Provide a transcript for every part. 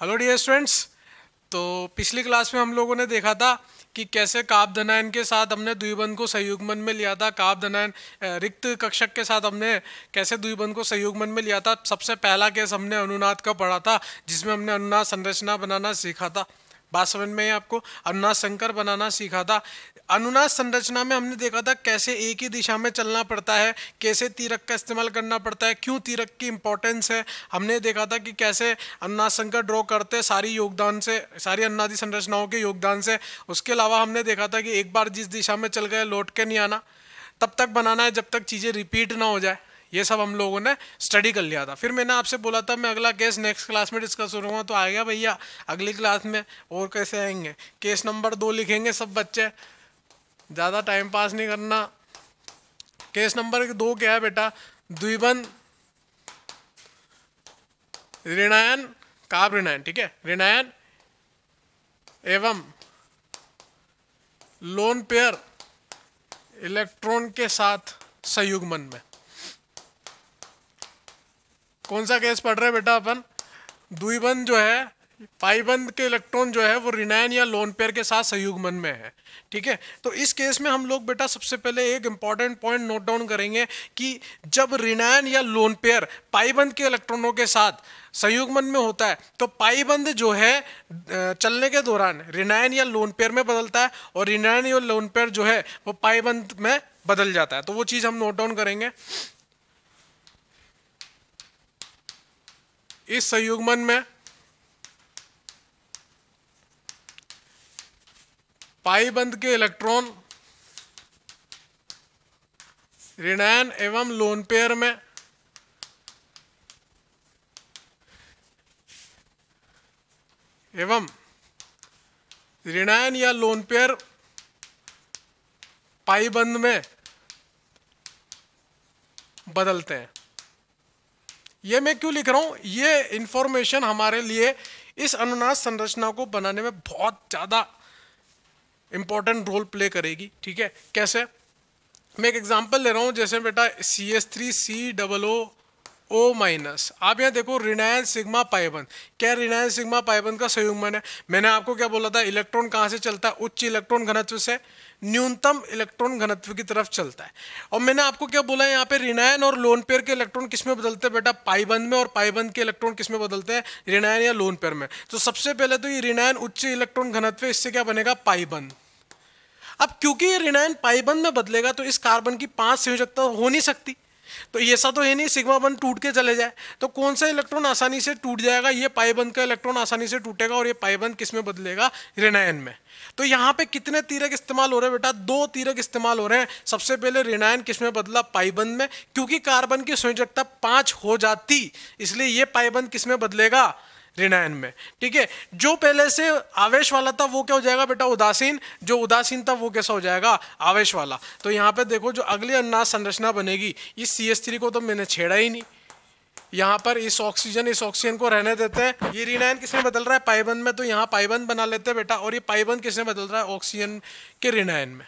Hello dear students. तो पिछली class में हम लोगों ने देखा था कि कैसे काप धनायन के साथ हमने द्विबंध को संयुग्मन में लिया था। काप धनायन रिक्त कक्षक के साथ हमने कैसे द्विबंध को संयुग्मन में लिया था। सबसे पहला केस हमने अनुनाद का पढ़ा था, जिसमें हमने अनुनाद संरचना बनाना सीखा था। बात समझ में है आपको? अनुनाद संकर बनाना सीखा था। अनुनाद संरचना में हमने देखा था कैसे एक ही दिशा में चलना पड़ता है, कैसे तीरक का इस्तेमाल करना पड़ता है, क्यों तीरक की इंपॉर्टेंस है। हमने देखा था कि कैसे अनुनाद संकर ड्रॉ करते हैं सारी योगदान से, सारी अनुनादी संरचनाओं के योगदान से। उसके अलावा हमने देखा था कि एक बार जिस दिशा में चल गए लौट के नहीं आना, तब तक बनाना है जब तक चीज़ें रिपीट ना हो जाए। ये सब हम लोगों ने स्टडी कर लिया था। फिर मैंने आपसे बोला था मैं अगला केस नेक्स्ट क्लास में डिस्कस करूँगा, तो आ गया भैया अगली क्लास में। और कैसे आएंगे? केस नंबर 2 लिखेंगे सब बच्चे, ज़्यादा टाइम पास नहीं करना। केस नंबर 2 क्या है बेटा? द्विबंध ऋणायन काप ऋणायन, ठीक है, ऋणायन एवं लोन पेयर इलेक्ट्रॉन के साथ संयुग्मन में। कौन सा केस पढ़ रहे हैं बेटा अपन? द्विबंध जो है, पाइबंध के इलेक्ट्रॉन जो है वो ऋणायन या लोन पेयर के साथ संयुग्मन में है, ठीक है। तो इस केस में हम लोग बेटा सबसे पहले एक इंपॉर्टेंट पॉइंट नोट डाउन करेंगे कि जब ऋणायन या लोन पेयर पाइबंध के इलेक्ट्रॉनों के साथ संयुग्मन में होता है तो पाइबंध जो है चलने के दौरान ऋणायन या लोन पेयर में बदलता है, और ऋणायन या लोन पेयर जो है वो पाइबंध में बदल जाता है। तो वो चीज हम नोट डाउन करेंगे। इस संयुग्मन में पाइबंध के इलेक्ट्रॉन ऋणायन एवं लोन पेयर में एवं ऋणायन या लोन पेयर पाइबंध में बदलते हैं। ये मैं क्यों लिख रहा हूं? ये इंफॉर्मेशन हमारे लिए इस अनुनाद संरचना को बनाने में बहुत ज्यादा इंपॉर्टेंट रोल प्ले करेगी, ठीक है। कैसे? मैं एक एग्जांपल ले रहा हूं, जैसे बेटा CH3COO-। आप यहाँ देखो ऋणायन सिग्मा पाइबंध, क्या ऋणायन सिग्मा पाइबंध का संयुग्मन है। मैंने आपको क्या बोला था? इलेक्ट्रॉन कहाँ से चलता है? उच्च इलेक्ट्रॉन घनत्व से न्यूनतम इलेक्ट्रॉन घनत्व की तरफ चलता है। और मैंने आपको क्या बोला है? यहाँ पे ऋणायन और लोन पेयर के इलेक्ट्रॉन किसमें बदलते हैं बेटा? पाइबंध में। और पाइबंध के इलेक्ट्रॉन किसमें बदलते हैं? ऋणायन या लोन पेयर में। तो सबसे पहले तो ये ऋणायन उच्च इलेक्ट्रॉन घनत्व, इससे क्या बनेगा? पाइबंध। अब क्योंकि ये ऋणायन पाइबंध में बदलेगा तो इस कार्बन की 5 संयोजकता हो नहीं सकती, तो ऐसा तो है नहीं सिग्मा बंध टूट के चले जाए। तो कौन सा इलेक्ट्रॉन आसानी से टूट जाएगा? ये पाइबंध का इलेक्ट्रॉन आसानी से टूटेगा, और ये पाइबंध किसमें बदलेगा? ऋणायन में। तो यहाँ पे कितने तीरक इस्तेमाल हो रहे हैं बेटा? 2 तीरक इस्तेमाल हो रहे हैं। सबसे पहले ऋणायन किसमें बदला? पाइबंध में। क्योंकि कार्बन की संयोजकता 5 हो जाती, इसलिए ये पाइबंध किसमें बदलेगा? ऋणायन में, ठीक है। जो पहले से आवेश वाला था वो क्या हो जाएगा बेटा? उदासीन। जो उदासीन था वो कैसा हो जाएगा? आवेश वाला। तो यहाँ पे देखो जो अगली अनुनाद संरचना बनेगी, इस CH3 को तो मैंने छेड़ा ही नहीं। यहाँ पर इस ऑक्सीजन को रहने देते हैं। ये ऋणायन किसमें बदल रहा है? पाइबंध में। तो यहाँ पाइबंध बना लेते हैं बेटा। और ये पाइबंध किसमें बदल रहा है? ऑक्सीजन के ऋणायन में।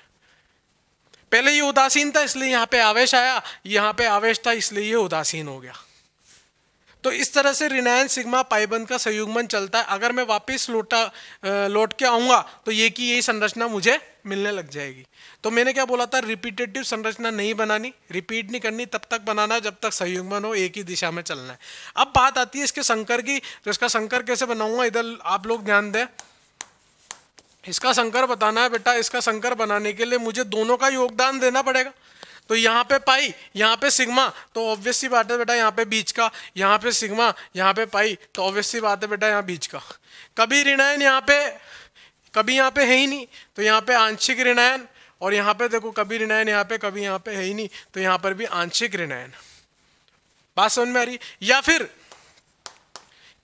पहले ये उदासीन था इसलिए यहाँ पे आवेश आया, यहाँ पे आवेश था इसलिए ये उदासीन हो गया। तो इस तरह से ऋणायन सिग्मा पाइबंध का संयुग्मन चलता है। अगर मैं वापस लौट के आऊंगा तो ये की यही संरचना मुझे मिलने लग जाएगी। तो मैंने क्या बोला था? रिपीटेटिव संरचना नहीं बनानी, रिपीट नहीं करनी, तब तक बनाना जब तक संयुग्मन हो, एक ही दिशा में चलना है। अब बात आती है इसके संकर की। तो इसका संकर कैसे बनाऊंगा, इधर आप लोग ध्यान दें। इसका संकर बताना है बेटा। इसका संकर बनाने के लिए मुझे दोनों का योगदान देना पड़ेगा। तो यहाँ पे पाई, यहाँ पे सिग्मा, तो ऑब्वियस सी बात है बेटा यहाँ पे बीच का, यहाँ पे सिग्मा, यहाँ पे पाई, तो ऑब्वियस सी बात है बेटा यहाँ बीच का। कभी ऋणायन यहाँ पे, कभी यहाँ पे है ही नहीं, तो यहाँ पे आंशिक ऋणायन। और यहाँ पे देखो कभी ऋणायन यहाँ पे, कभी यहाँ पे है ही नहीं, तो यहाँ पर भी आंशिक ऋणायन। बात समझ में आ रही? या फिर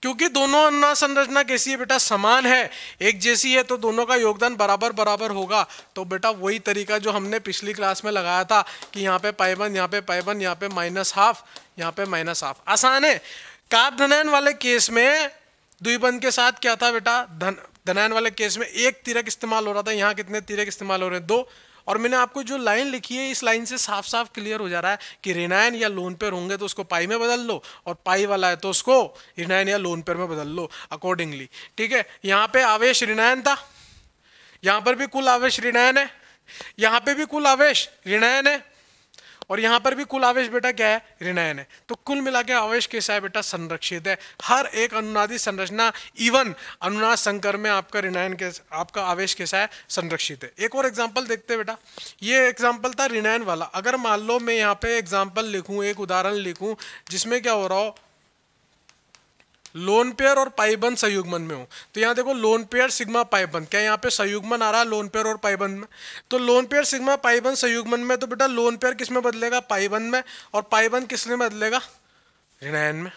क्योंकि दोनों अनुनाद संरचना कैसी है बेटा? समान है, एक जैसी है, तो दोनों का योगदान बराबर बराबर होगा। तो बेटा वही तरीका जो हमने पिछली क्लास में लगाया था कि यहाँ पे पाइबंध, यहाँ पे पाइबंध, यहाँ पे -½ यहाँ पे -½ आसान है। काप धनायन वाले केस में द्विबंध के साथ क्या था बेटा? धनायन वाले केस में एक तीरक इस्तेमाल हो रहा था। यहाँ कितने तीरक इस्तेमाल हो रहे हैं? 2। और मैंने आपको जो लाइन लिखी है इस लाइन से साफ साफ क्लियर हो जा रहा है कि ऋणायन या लोन पेयर होंगे तो उसको पाई में बदल लो, और पाई वाला है तो उसको ऋणायन या लोन पेयर में बदल लो अकॉर्डिंगली। ठीक है, यहाँ पे आवेश ऋणायन था, यहाँ पर भी कुल आवेश ऋणायन है, यहाँ पे भी कुल आवेश ऋणायन है, और यहाँ पर भी कुल आवेश बेटा क्या है, ऋणायन है। तो कुल मिला के आवेश कैसा है बेटा, संरक्षित है। हर एक अनुनादी संरचना इवन अनुनाद संकर में आपका ऋणायन के आपका आवेश कैसा है, संरक्षित है। एक और एग्जांपल देखते हैं बेटा, ये एग्जांपल था ऋणायन वाला। अगर मान लो मैं यहाँ पे एग्जांपल लिखूं, एक उदाहरण लिखूं जिसमें क्या हो रहा हो, लोन पेयर और पाइबंद संयुग्मन में हो, तो यहाँ देखो लोन पेयर सिग्मा पाइबंद, क्या यहाँ पे संयुग्मन आ रहा है लोन पेयर और पाइबंद में, तो लोन पेयर सिग्मा पाइबंद संयुग्मन में तो बेटा लोन पेयर किस में बदलेगा, पाइबंद में, और पाइबंद किस में बदलेगा, ऋणायन में।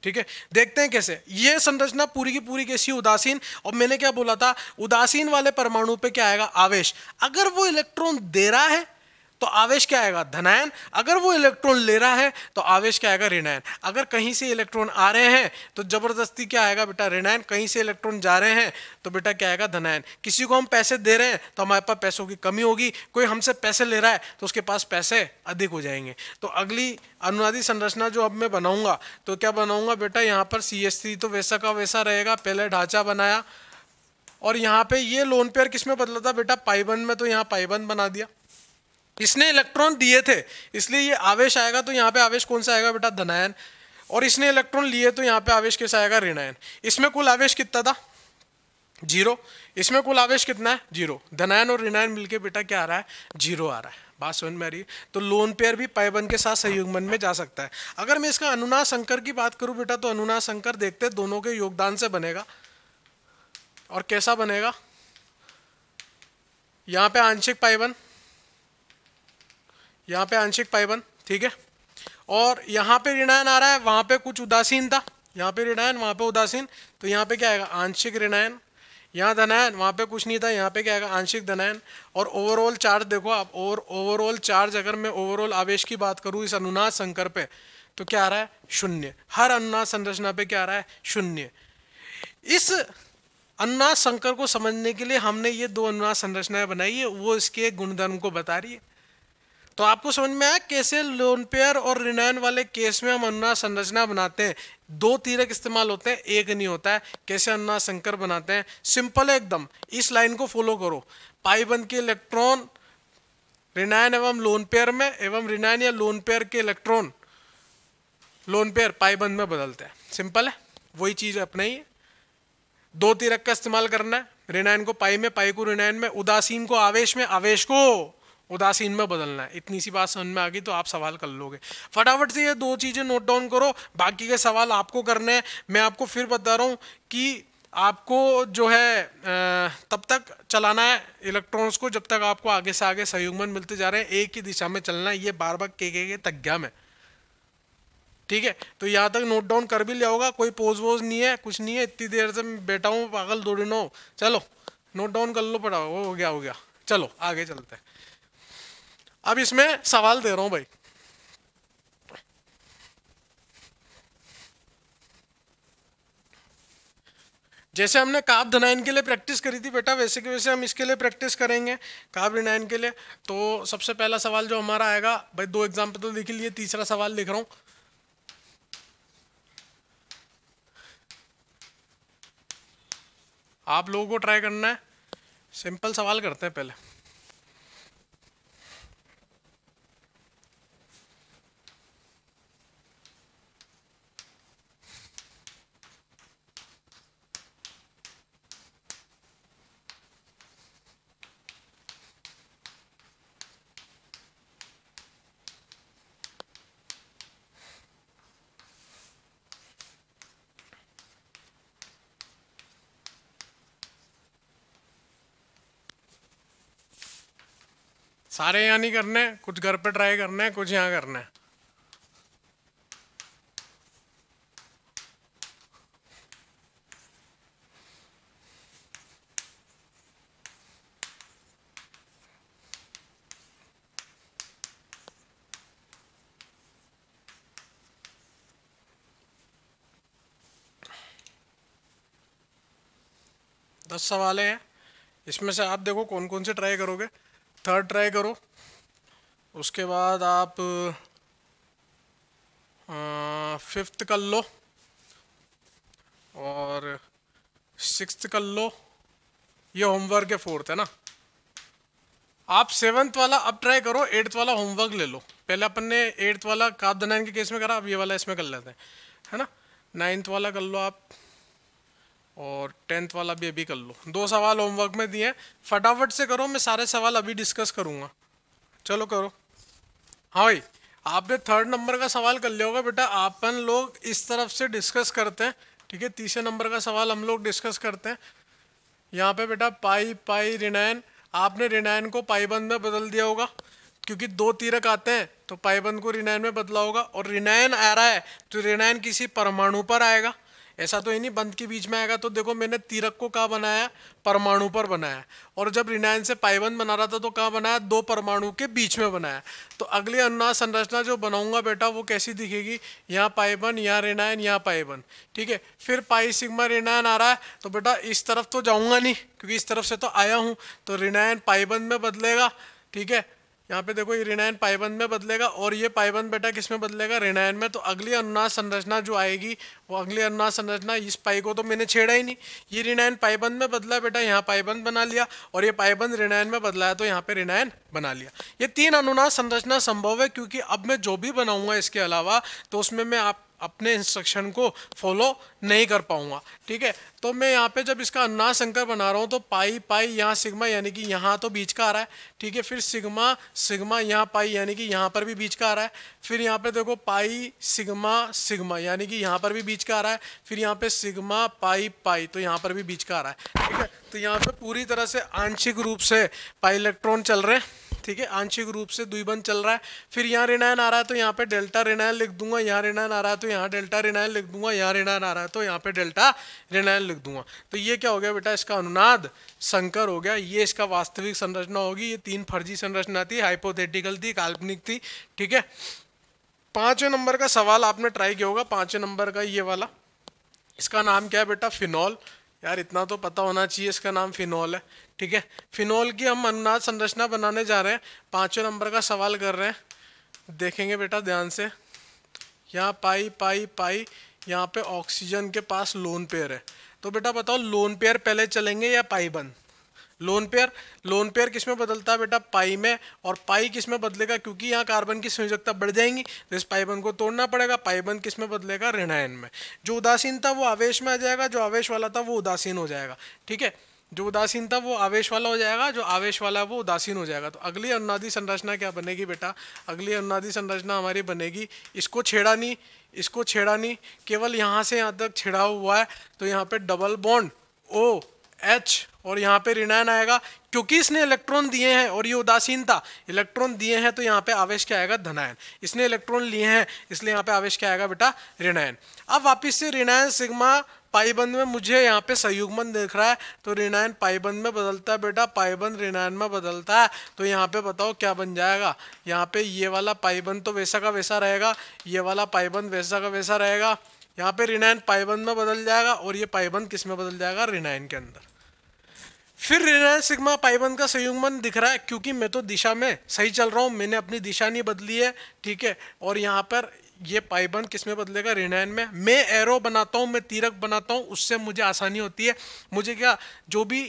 ठीक है, देखते हैं कैसे ये संरचना पूरी की पूरी कैसी उदासीन, और मैंने क्या बोला था, उदासीन वाले परमाणु पे क्या आएगा, आवेश। अगर वो इलेक्ट्रॉन दे रहा है तो आवेश क्या आएगा, धनायन। अगर वो इलेक्ट्रॉन ले रहा है तो आवेश क्या आएगा, ऋणायन। अगर कहीं से इलेक्ट्रॉन आ रहे हैं तो जबरदस्ती क्या आएगा बेटा, ऋणायन। कहीं से इलेक्ट्रॉन जा रहे हैं तो बेटा क्या आएगा, धनायन। किसी को हम पैसे दे रहे हैं तो हमारे पास पैसों की कमी होगी, कोई हमसे पैसे ले रहा है तो उसके पास पैसे अधिक हो जाएंगे। तो अगली अनुनादी संरचना जो अब मैं बनाऊंगा तो क्या बनाऊंगा बेटा, यहाँ पर CH3 तो वैसा का वैसा रहेगा, पहले ढांचा बनाया, और यहाँ पे ये लोन पेयर किस में बदला था बेटा, पाइबंद में, तो यहाँ पाइबंद बना दिया। इसने इलेक्ट्रॉन दिए थे इसलिए ये आवेश आएगा, तो यहाँ पे आवेश कौन सा आएगा बेटा, धनायन। और इसने इलेक्ट्रॉन लिए तो यहाँ पे आवेश कैसा आएगा, ऋणायन। इसमें कुल आवेश कितना था, 0। इसमें कुल आवेश कितना है, 0। धनायन और ऋणायन मिलके बेटा क्या आ रहा है, 0 आ रहा है। बात समझ में आ रही है। तो लोन पेयर भी पाइबंद के साथ संयुग्मन में जा सकता है। अगर मैं इसका अनुनाद संकर की बात करूं बेटा, तो अनुनाद संकर देखते दोनों के योगदान से बनेगा। और कैसा बनेगा, यहाँ पे आंशिक पाइबंद, यहाँ पे आंशिक पाइबंद, ठीक है। और यहाँ पे ऋणायन आ रहा है, वहाँ पे कुछ उदासीन था, यहाँ पे ऋणायन वहाँ पे उदासीन, तो यहाँ पे क्या आएगा, आंशिक ऋणायन। यहाँ धनायन, वहाँ पे कुछ नहीं था, यहाँ पे क्या आएगा, आंशिक धनायन। और ओवरऑल चार्ज देखो आप, और ओवरऑल चार्ज अगर मैं ओवरऑल आवेश की बात करूँ इस अनुनाद संकर पे, तो क्या आ रहा है, 0। हर अनुनाद संरचना पे क्या आ रहा है, 0। इस अनुनाद संकर को समझने के लिए हमने ये 2 अनुनाद संरचनाएं बनाई है, वो इसके गुणधर्म को बता रही है। तो आपको समझ में आया कैसे लोन पेयर और ऋणायन वाले केस में हम अनुनाद संरचना बनाते हैं। 2 तीरक इस्तेमाल होते हैं, एक नहीं होता है। कैसे अनुनाद संकर बनाते हैं, सिंपल है एकदम। इस लाइन को फॉलो करो। पाइबंद के इलेक्ट्रॉन ऋणायन एवं लोन पेयर में, एवं ऋणायन या लोन पेयर के इलेक्ट्रॉन लोन पेयर पाइबंद में बदलते हैं। सिंपल है, वही चीज अपने ही है। 2 तीरक का इस्तेमाल करना है, ऋणायन को पाई में, पाई को ऋणायन में, उदासीन को आवेश में, आवेश को उदासीन में बदलना है। इतनी सी बात समझ में आ गई तो आप सवाल कर लोगे। फटाफट से ये 2 चीजें नोट डाउन करो, बाकी के सवाल आपको करने हैं। मैं आपको फिर बता रहा हूँ कि आपको जो है तब तक चलाना है इलेक्ट्रॉन्स को जब तक आपको आगे से आगे संयुग्मन मिलते जा रहे हैं। एक ही दिशा में चलना है, ये बार बार के तक गया मैं, ठीक है। तो यहाँ तक नोट डाउन कर भी लिया होगा, कोई पोज वोज नहीं है, कुछ नहीं है। इतनी देर से मैं बैठा हूँ, पागल दौड़ी नो। चलो नोट डाउन कर लो, पड़ा हो गया, हो गया। चलो आगे चलते हैं। अब इसमें सवाल दे रहा हूं भाई। जैसे हमने काप धनायन के लिए प्रैक्टिस करी थी बेटा, वैसे के वैसे हम इसके लिए प्रैक्टिस करेंगे, काप ऋणायन के लिए। तो सबसे पहला सवाल जो हमारा आएगा भाई, 2 एग्जाम्पल तो लिख लिए, तीसरा सवाल लिख रहा हूं। आप लोगों को ट्राई करना है। सिंपल सवाल करते हैं पहले। सारे यहाँ नहीं करने, कुछ घर पे ट्राई करना है, कुछ यहाँ करना है। दस सवाल हैं, इसमें से आप देखो कौन कौन से ट्राई करोगे। थर्ड ट्राई करो, उसके बाद आप फिफ्थ कर लो और सिक्स्थ कर लो। ये होमवर्क है, फोर्थ है ना। आप सेवन्थ वाला अब ट्राई करो, एट्थ वाला होमवर्क ले लो। पहले अपन ने एट्थ वाला काप द नाइन के केस में करा, अब ये वाला इसमें कर लेते हैं, है ना। नाइन्थ वाला कर लो आप, और टेंथ वाला भी अभी कर लो। 2 सवाल होमवर्क में दिए हैं, फटाफट से करो, मैं सारे सवाल अभी डिस्कस करूंगा। चलो करो। हाँ भाई, आपने थर्ड नंबर का सवाल कर लिया होगा बेटा। अपन लोग इस तरफ से डिस्कस करते हैं, ठीक है। तीसरे नंबर का सवाल हम लोग डिस्कस करते हैं। यहाँ पे बेटा पाई पाई ऋणायन, आपने ऋणायन को पाईबंद में बदल दिया होगा, क्योंकि 2 तीरक आते हैं तो पाईबंद को ऋणायन में बदला होगा। और ऋणायन आ रहा है तो ऋणायन किसी परमाणु पर आएगा, ऐसा तो ही नहीं बंद के बीच में आएगा। तो देखो मैंने तीरक को कहाँ बनाया, परमाणु पर बनाया। और जब ऋणायन से पाईबंद बना रहा था तो कहाँ बनाया, 2 परमाणु के बीच में बनाया। तो अगली अनुनाद संरचना जो बनाऊंगा बेटा वो कैसी दिखेगी, यहाँ पाईबंद, यहाँ ऋणायन, यहाँ पाईबंद, ठीक है। फिर पाई सिग्मा ऋणायन आ रहा है तो बेटा इस तरफ तो जाऊंगा नहीं, क्योंकि इस तरफ से तो आया हूँ, तो ऋणायन पाईबंद में बदलेगा, ठीक है। यहाँ पे देखो ये ऋणायन पाईबंद में बदलेगा, और ये पाईबंद बेटा किस में बदलेगा, ऋणायन में। तो अगली अनुनाद संरचना जो आएगी वो अगली अनुनाद संरचना, इस पाई को तो मैंने छेड़ा ही नहीं, ये ऋणायन पाईबंद में बदला बेटा, यहाँ पाईबंद बना लिया, और ये पाईबंद ऋणायन में बदला है तो यहाँ पे ऋणायन बना लिया। ये 3 अनुनाद संरचना संभव है, क्योंकि अब मैं जो भी बनाऊंगा इसके अलावा तो उसमें मैं आप अपने इंस्ट्रक्शन को फॉलो नहीं कर पाऊंगा, ठीक है। तो मैं यहाँ पे जब इसका अनुनाद संकर बना रहा हूँ तो पाई पाई यहाँ सिग्मा, यानी कि यहाँ तो बीच का आ रहा है, ठीक है। फिर सिग्मा सिग्मा यहाँ पाई, यानी कि यहाँ पर भी बीच का आ रहा है। फिर यहाँ पे देखो पाई सिग्मा सिग्मा, यानी कि यहाँ पर भी बीच का आ रहा है। फिर यहाँ पे सिग्मा पाई पाई, तो यहाँ पर भी बीच का आ रहा है, ठीक है। तो यहाँ पे पूरी तरह से आंशिक रूप से पाई इलेक्ट्रॉन चल रहे हैं, ठीक है। आंशिक रूप से द्विबंध चल रहा है। फिर यहाँ ऋणायन आ रहा है तो यहाँ पे डेल्टा ऋणायन लिख दूंगा, यहाँ ऋणायन आ रहा है तो यहाँ डेल्टा ऋणायन लिख दूंगा, यहाँ ऋणायन आ रहा है तो यहाँ पे डेल्टा ऋणायन लिख दूंगा। तो ये क्या हो गया बेटा, इसका अनुनाद संकर हो गया। ये इसका वास्तविक संरचना होगी। ये 3 फर्जी संरचना थी, हाइपोथेटिकल थी, काल्पनिक थी, ठीक है। 5वें नंबर का सवाल आपने ट्राई किया होगा, 5वें नंबर का ये वाला। इसका नाम क्या है बेटा, फिनॉल। यार इतना तो पता होना चाहिए, इसका नाम फिनॉल है, ठीक है। फिनॉल की हम अनुनाद संरचना बनाने जा रहे हैं। 5वें नंबर का सवाल कर रहे हैं, देखेंगे बेटा ध्यान से। यहाँ पाई पाई पाई, यहाँ पे ऑक्सीजन के पास लोन पेयर है। तो बेटा बताओ लोन पेयर पहले चलेंगे या पाई बंद। लोन पेयर किस में बदलता है बेटा, पाई में। और पाई किस में बदलेगा, क्योंकि यहाँ कार्बन की संयोजकता बढ़ जाएंगी तो इस पाईबंद को तोड़ना पड़ेगा। पाईबंद किस में बदलेगा, ऋणायन में। जो उदासीन था वो आवेश में आ जाएगा, जो आवेश वाला था वो उदासीन हो जाएगा, ठीक है। जो उदासीन था वो आवेश वाला हो जाएगा, जो आवेश वाला है वो उदासीन हो जाएगा। तो अगली अनुनादी संरचना क्या बनेगी बेटा, अगली अनुनादी संरचना हमारी बनेगी, इसको छेड़ा नहीं, इसको छेड़ा नहीं, केवल यहाँ से यहाँ तक छेड़ा हुआ है। तो यहाँ पे डबल बॉन्ड ओ एच, और यहाँ पे ऋणायन आएगा, क्योंकि इसने इलेक्ट्रॉन दिए हैं और ये उदासीन था। इलेक्ट्रॉन दिए हैं तो यहाँ पे आवेश क्या आएगा, धनायन। इसने इलेक्ट्रॉन लिए हैं इसलिए यहाँ पे आवेश क्या आएगा बेटा, ऋणायन। अब वापिस से ऋणायन सिग्मा पाईबंद में मुझे यहाँ पे संयुग्मन दिख रहा है, तो ऋणायन पाईबंद में बदलता है बेटा, पाईबंद ऋणायन में बदलता है। तो यहाँ पे बताओ क्या बन जाएगा, यहाँ पे ये वाला पाईबंद तो वैसा का वैसा रहेगा, ये वाला पाईबंद वैसा का वैसा रहेगा। यहाँ पे ऋणायन पाईबंद में बदल जाएगा, और ये पाईबंद किस में बदल जाएगा, ऋणायन के अंदर। फिर ऋणायन सिग्मा पाईबंद का संयुग्मन दिख रहा है, क्योंकि मैं तो दिशा में सही चल रहा हूँ, मैंने अपनी दिशा नहीं बदली है, ठीक है। और यहाँ पर ये पाईबंद किस में बदलेगा, ऋणायन में। मैं एरो बनाता हूँ, मैं तीरक बनाता हूँ, उससे मुझे आसानी होती है। मुझे क्या, जो भी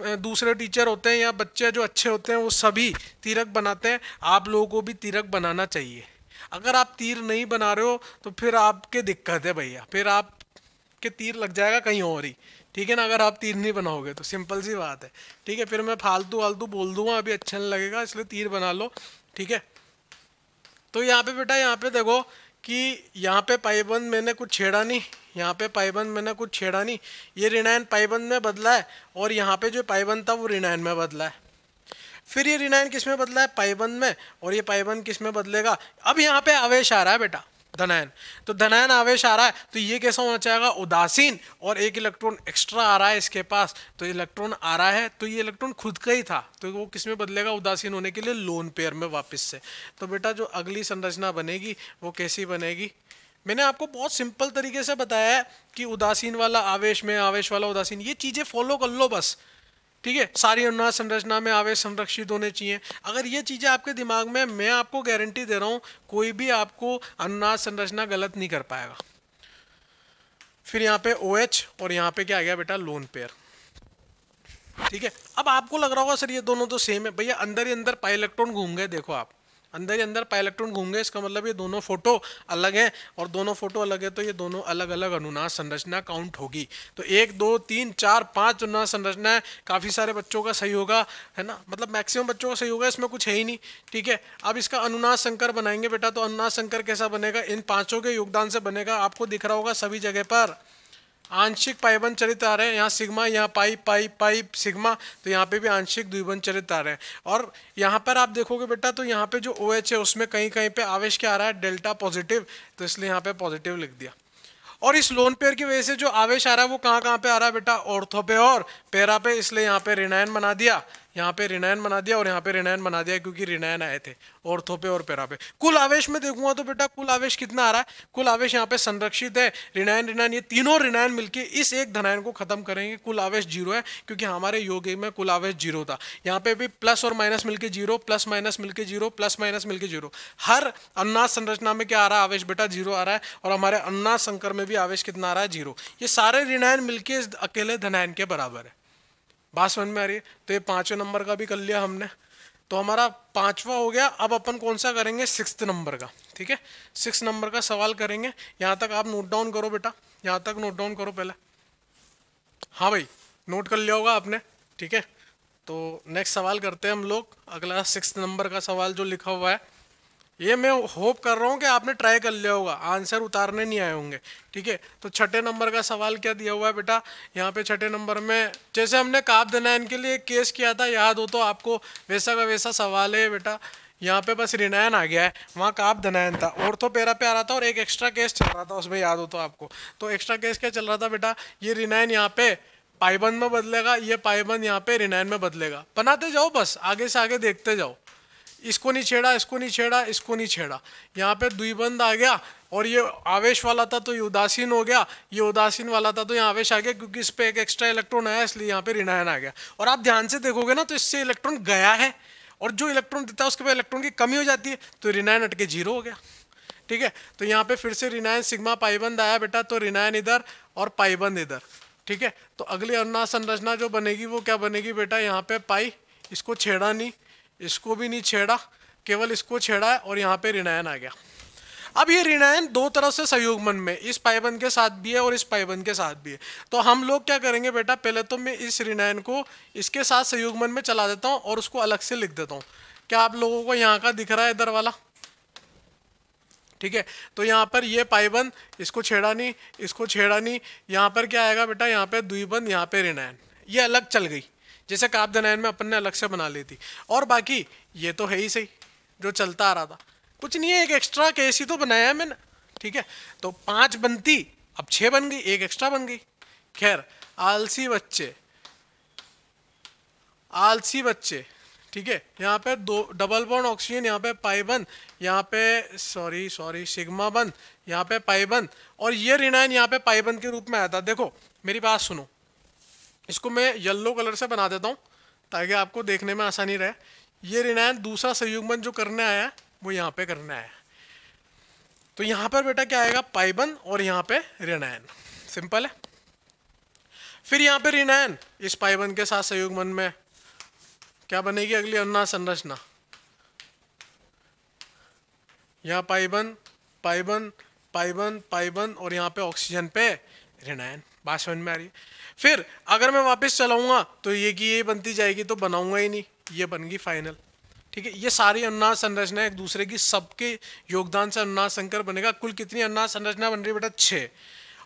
दूसरे टीचर होते हैं या बच्चे जो अच्छे होते हैं वो सभी तीरक बनाते हैं, आप लोगों को भी तीरक बनाना चाहिए। अगर आप तीर नहीं बना रहे हो तो फिर आपके दिक्कत है भैया, फिर आपके तीर लग जाएगा कहीं और ही, ठीक है ना। अगर आप तीर नहीं बनाओगे तो सिंपल सी बात है, ठीक है। फिर मैं फालतू फालतू बोल दूंगा, अभी अच्छा नहीं लगेगा, इसलिए तीर बना लो, ठीक है। तो यहाँ पे बेटा, यहाँ पे देखो कि यहाँ पे पाईबंद मैंने कुछ छेड़ा नहीं, यहाँ पे पाईबंद मैंने कुछ छेड़ा नहीं, ये ऋणायन पाईबंद में बदला है, और यहाँ पे जो पाईबंद था वो ऋणायन में बदला है। फिर ये ऋणायन किस में बदला है, पाईबंद में, और ये पाईबंद किस में बदलेगा, अब यहाँ पे आवेश आ रहा है बेटा, धनायन। तो धनायन आवेश आ रहा है तो ये कैसा होना चाहेगा, उदासीन, और एक इलेक्ट्रॉन एक्स्ट्रा आ रहा है इसके पास। तो इलेक्ट्रॉन आ रहा है तो ये इलेक्ट्रॉन खुद का ही था, तो वो किस में बदलेगा, उदासीन होने के लिए लोन पेयर में वापस से। तो बेटा जो अगली संरचना बनेगी वो कैसी बनेगी, मैंने आपको बहुत सिंपल तरीके से बताया है कि उदासीन वाला आवेश में, आवेश वाला उदासीन, ये चीज़ें फॉलो कर लो बस। ठीक है, सारी अनुनाद संरचना में आवेश संरक्षित होने चाहिए। अगर ये चीजें आपके दिमाग में, मैं आपको गारंटी दे रहा हूं कोई भी आपको अनुनाद संरचना गलत नहीं कर पाएगा। फिर यहाँ पे OH और यहाँ पे क्या आ गया बेटा, लोन पेयर। ठीक है, अब आपको लग रहा होगा सर ये दोनों तो सेम है। भैया अंदर ही अंदर पाई इलेक्ट्रॉन घूम गए, देखो आप अंदर ही अंदर पाई इलेक्ट्रॉन घूम गए, इसका मतलब ये दोनों फोटो अलग हैं, और दोनों फोटो अलग है तो ये दोनों अलग अलग अनुनाद संरचना काउंट होगी। तो 1 2 3 4 5 अनुनाद संरचना है। काफ़ी सारे बच्चों का सही होगा, है ना, मतलब मैक्सिमम बच्चों का सही होगा, इसमें कुछ है ही नहीं। ठीक है, अब इसका अनुनाद संकर बनाएंगे बेटा, तो अनुनाद संकर कैसा बनेगा, इन पांचों के योगदान से बनेगा। आपको दिख रहा होगा सभी जगह पर आंशिक पाइबंद चरित्र आ रहे हैं, यहाँ सिग्मा, यहाँ पाई पाई पाई सिग्मा, तो यहाँ पे भी आंशिक द्विबंध चरित्र आ रहे हैं। और यहाँ पर आप देखोगे बेटा, तो यहाँ पे जो OH है उसमें कहीं कहीं पे आवेश क्या आ रहा है, डेल्टा पॉजिटिव, तो इसलिए यहाँ पे पॉजिटिव लिख दिया। और इस लोन पेयर की वजह से जो आवेश आ रहा है वो कहाँ कहाँ पे आ रहा है बेटा, ऑर्थो पे और पैरा पे, इसलिए यहाँ पे ऋणायन बना दिया, यहाँ पे ऋणायन बना दिया और यहाँ पे ऋणायन बना दिया, क्योंकि ऋणायन आए थे ऑर्थो पे और पैरा पे। कुल आवेश में देखूंगा तो बेटा कुल आवेश कितना आ रहा है, कुल आवेश यहाँ पे संरक्षित है, ऋणायन ऋणायन, ये तीनों ऋणायन मिलके इस एक धनायन को खत्म करेंगे, कुल आवेश 0 है, क्योंकि हमारे योग में कुल आवेश 0 था। यहाँ पे भी प्लस और माइनस मिलके 0, प्लस माइनस मिलके 0, प्लस माइनस मिलके 0। हर अनुनाद संरचना में क्या आ रहा है, आवेश बेटा 0 आ रहा है, और हमारे अनुनाद संकर में भी आवेश कितना आ रहा है, 0। ये सारे ऋणायन मिलके इस अकेले धनायन के बराबर है। बात समझ में आ रही है? तो ये 5वें नंबर का भी कर लिया हमने, तो हमारा 5वां हो गया। अब अपन कौन सा करेंगे, 6th नंबर का। ठीक है, 6 नंबर का सवाल करेंगे। यहाँ तक आप नोट डाउन करो बेटा, यहाँ तक नोट डाउन करो पहले। हाँ भाई, नोट कर लिया होगा आपने। ठीक है, तो नेक्स्ट सवाल करते हैं हम लोग। अगला 6 नंबर का सवाल जो लिखा हुआ है, ये मैं होप कर रहा हूँ कि आपने ट्राई कर लिया होगा, आंसर उतारने नहीं आए होंगे। ठीक है, तो 6ठे नंबर का सवाल क्या दिया हुआ है बेटा, यहाँ पे 6ठे नंबर में जैसे हमने काप धनायन के लिए केस किया था, याद हो तो आपको, वैसा का वैसा सवाल है बेटा। यहाँ पे बस ऋणायन आ गया है, वहाँ काप धनायन था, ऑर्थो पैरा पे आ रहा था, और एक एक्स्ट्रा केस चल रहा था उसमें, याद हो तो आपको। तो एक्स्ट्रा केस क्या चल रहा था बेटा, ये ऋणायन यहाँ पे पाइबंद में बदलेगा, ये पाइबंद यहाँ पे ऋणायन में बदलेगा। बनाते जाओ बस, आगे से आगे देखते जाओ। इसको नहीं छेड़ा, इसको नहीं छेड़ा, इसको नहीं छेड़ा, यहाँ पे द्विबंध आ गया, और ये आवेश वाला था तो ये उदासीन हो गया, ये उदासीन वाला था तो यहाँ आवेश आ गया, क्योंकि इस पे एक एक्स्ट्रा इलेक्ट्रॉन आया, इसलिए यहाँ पे ऋणायन आ गया। और आप ध्यान से देखोगे ना, तो इससे इलेक्ट्रॉन गया है, और जो इलेक्ट्रॉन देता है उसके बाद इलेक्ट्रॉन की कमी हो जाती है, तो ऋणायन हट के 0 हो गया। ठीक है, तो यहाँ पे फिर से ऋणायन सिग्मा पाइबंद आया बेटा, तो ऋणायन इधर और पाइबंद इधर। ठीक है, तो अगली अनुनाद संरचना जो बनेगी वो क्या बनेगी बेटा, यहाँ पे पाई, इसको छेड़ा नहीं, इसको भी नहीं छेड़ा, केवल इसको छेड़ा है, और यहाँ पे ऋणायन आ गया। अब ये ऋणायन दो तरफ से संयुग्मन में, इस पाइबंद के साथ भी है और इस पाइबंद के साथ भी है। तो हम लोग क्या करेंगे बेटा, पहले तो मैं इस ऋणायन को इसके साथ संयुग्मन में चला देता हूँ और उसको अलग से लिख देता हूँ। क्या आप लोगों को यहाँ का दिख रहा है, इधर वाला? ठीक है, तो यहाँ पर ये पाइबंद, इसको छेड़ा नहीं, इसको छेड़ा नहीं, यहाँ पर क्या आएगा बेटा, यहाँ पे द्विबंध, यहाँ पे ऋणायन, ये अलग चल गई, जैसे काप धनायन में अपन ने अलग से बना ली थी। और बाकी ये तो है ही सही जो चलता आ रहा था, कुछ नहीं है, एक एक्स्ट्रा केस ही तो बनाया है मैंने। ठीक है, तो 5 बनती, अब 6 बन गई, एक एक्स्ट्रा बन गई। खैर, आलसी बच्चे, आलसी बच्चे। ठीक है, यहाँ पे 2 डबल बॉन्ड ऑक्सीजन, यहाँ पे पाई बंद, यहाँ पे सॉरी सिग्मा बंद, यहाँ पे पाई बंद, और ये ऋणायन यहाँ पे पाई बंद के रूप में आया था। देखो मेरी बात सुनो, इसको मैं येलो कलर से बना देता हूँ ताकि आपको देखने में आसानी रहे। ये ऋणायन दूसरा संयुग्मन जो करने आया है वो यहाँ पे करने आया है, तो यहाँ पर बेटा क्या आएगा, पाइबंद, और यहाँ पे ऋणायन, सिंपल है। फिर यहाँ पे ऋणायन इस पाइबंद के साथ संयुग्मन में क्या बनेगी अगली अनुनाद संरचना, यहाँ पाइबंद पाइबंद पाइबंद पाइबंद, और यहाँ पे ऑक्सीजन पे ऋणायन। बात समझ में आ रही है? फिर अगर मैं वापस चलाऊंगा तो ये की ये बनती जाएगी, तो बनाऊंगा ही नहीं, ये बन गई फाइनल। ठीक है, ये सारी अनुनाद संरचना एक दूसरे की सबके योगदान से अनुनाद संकर बनेगा। कुल कितनी अनुनाद संरचना बन रही है बेटा, 6।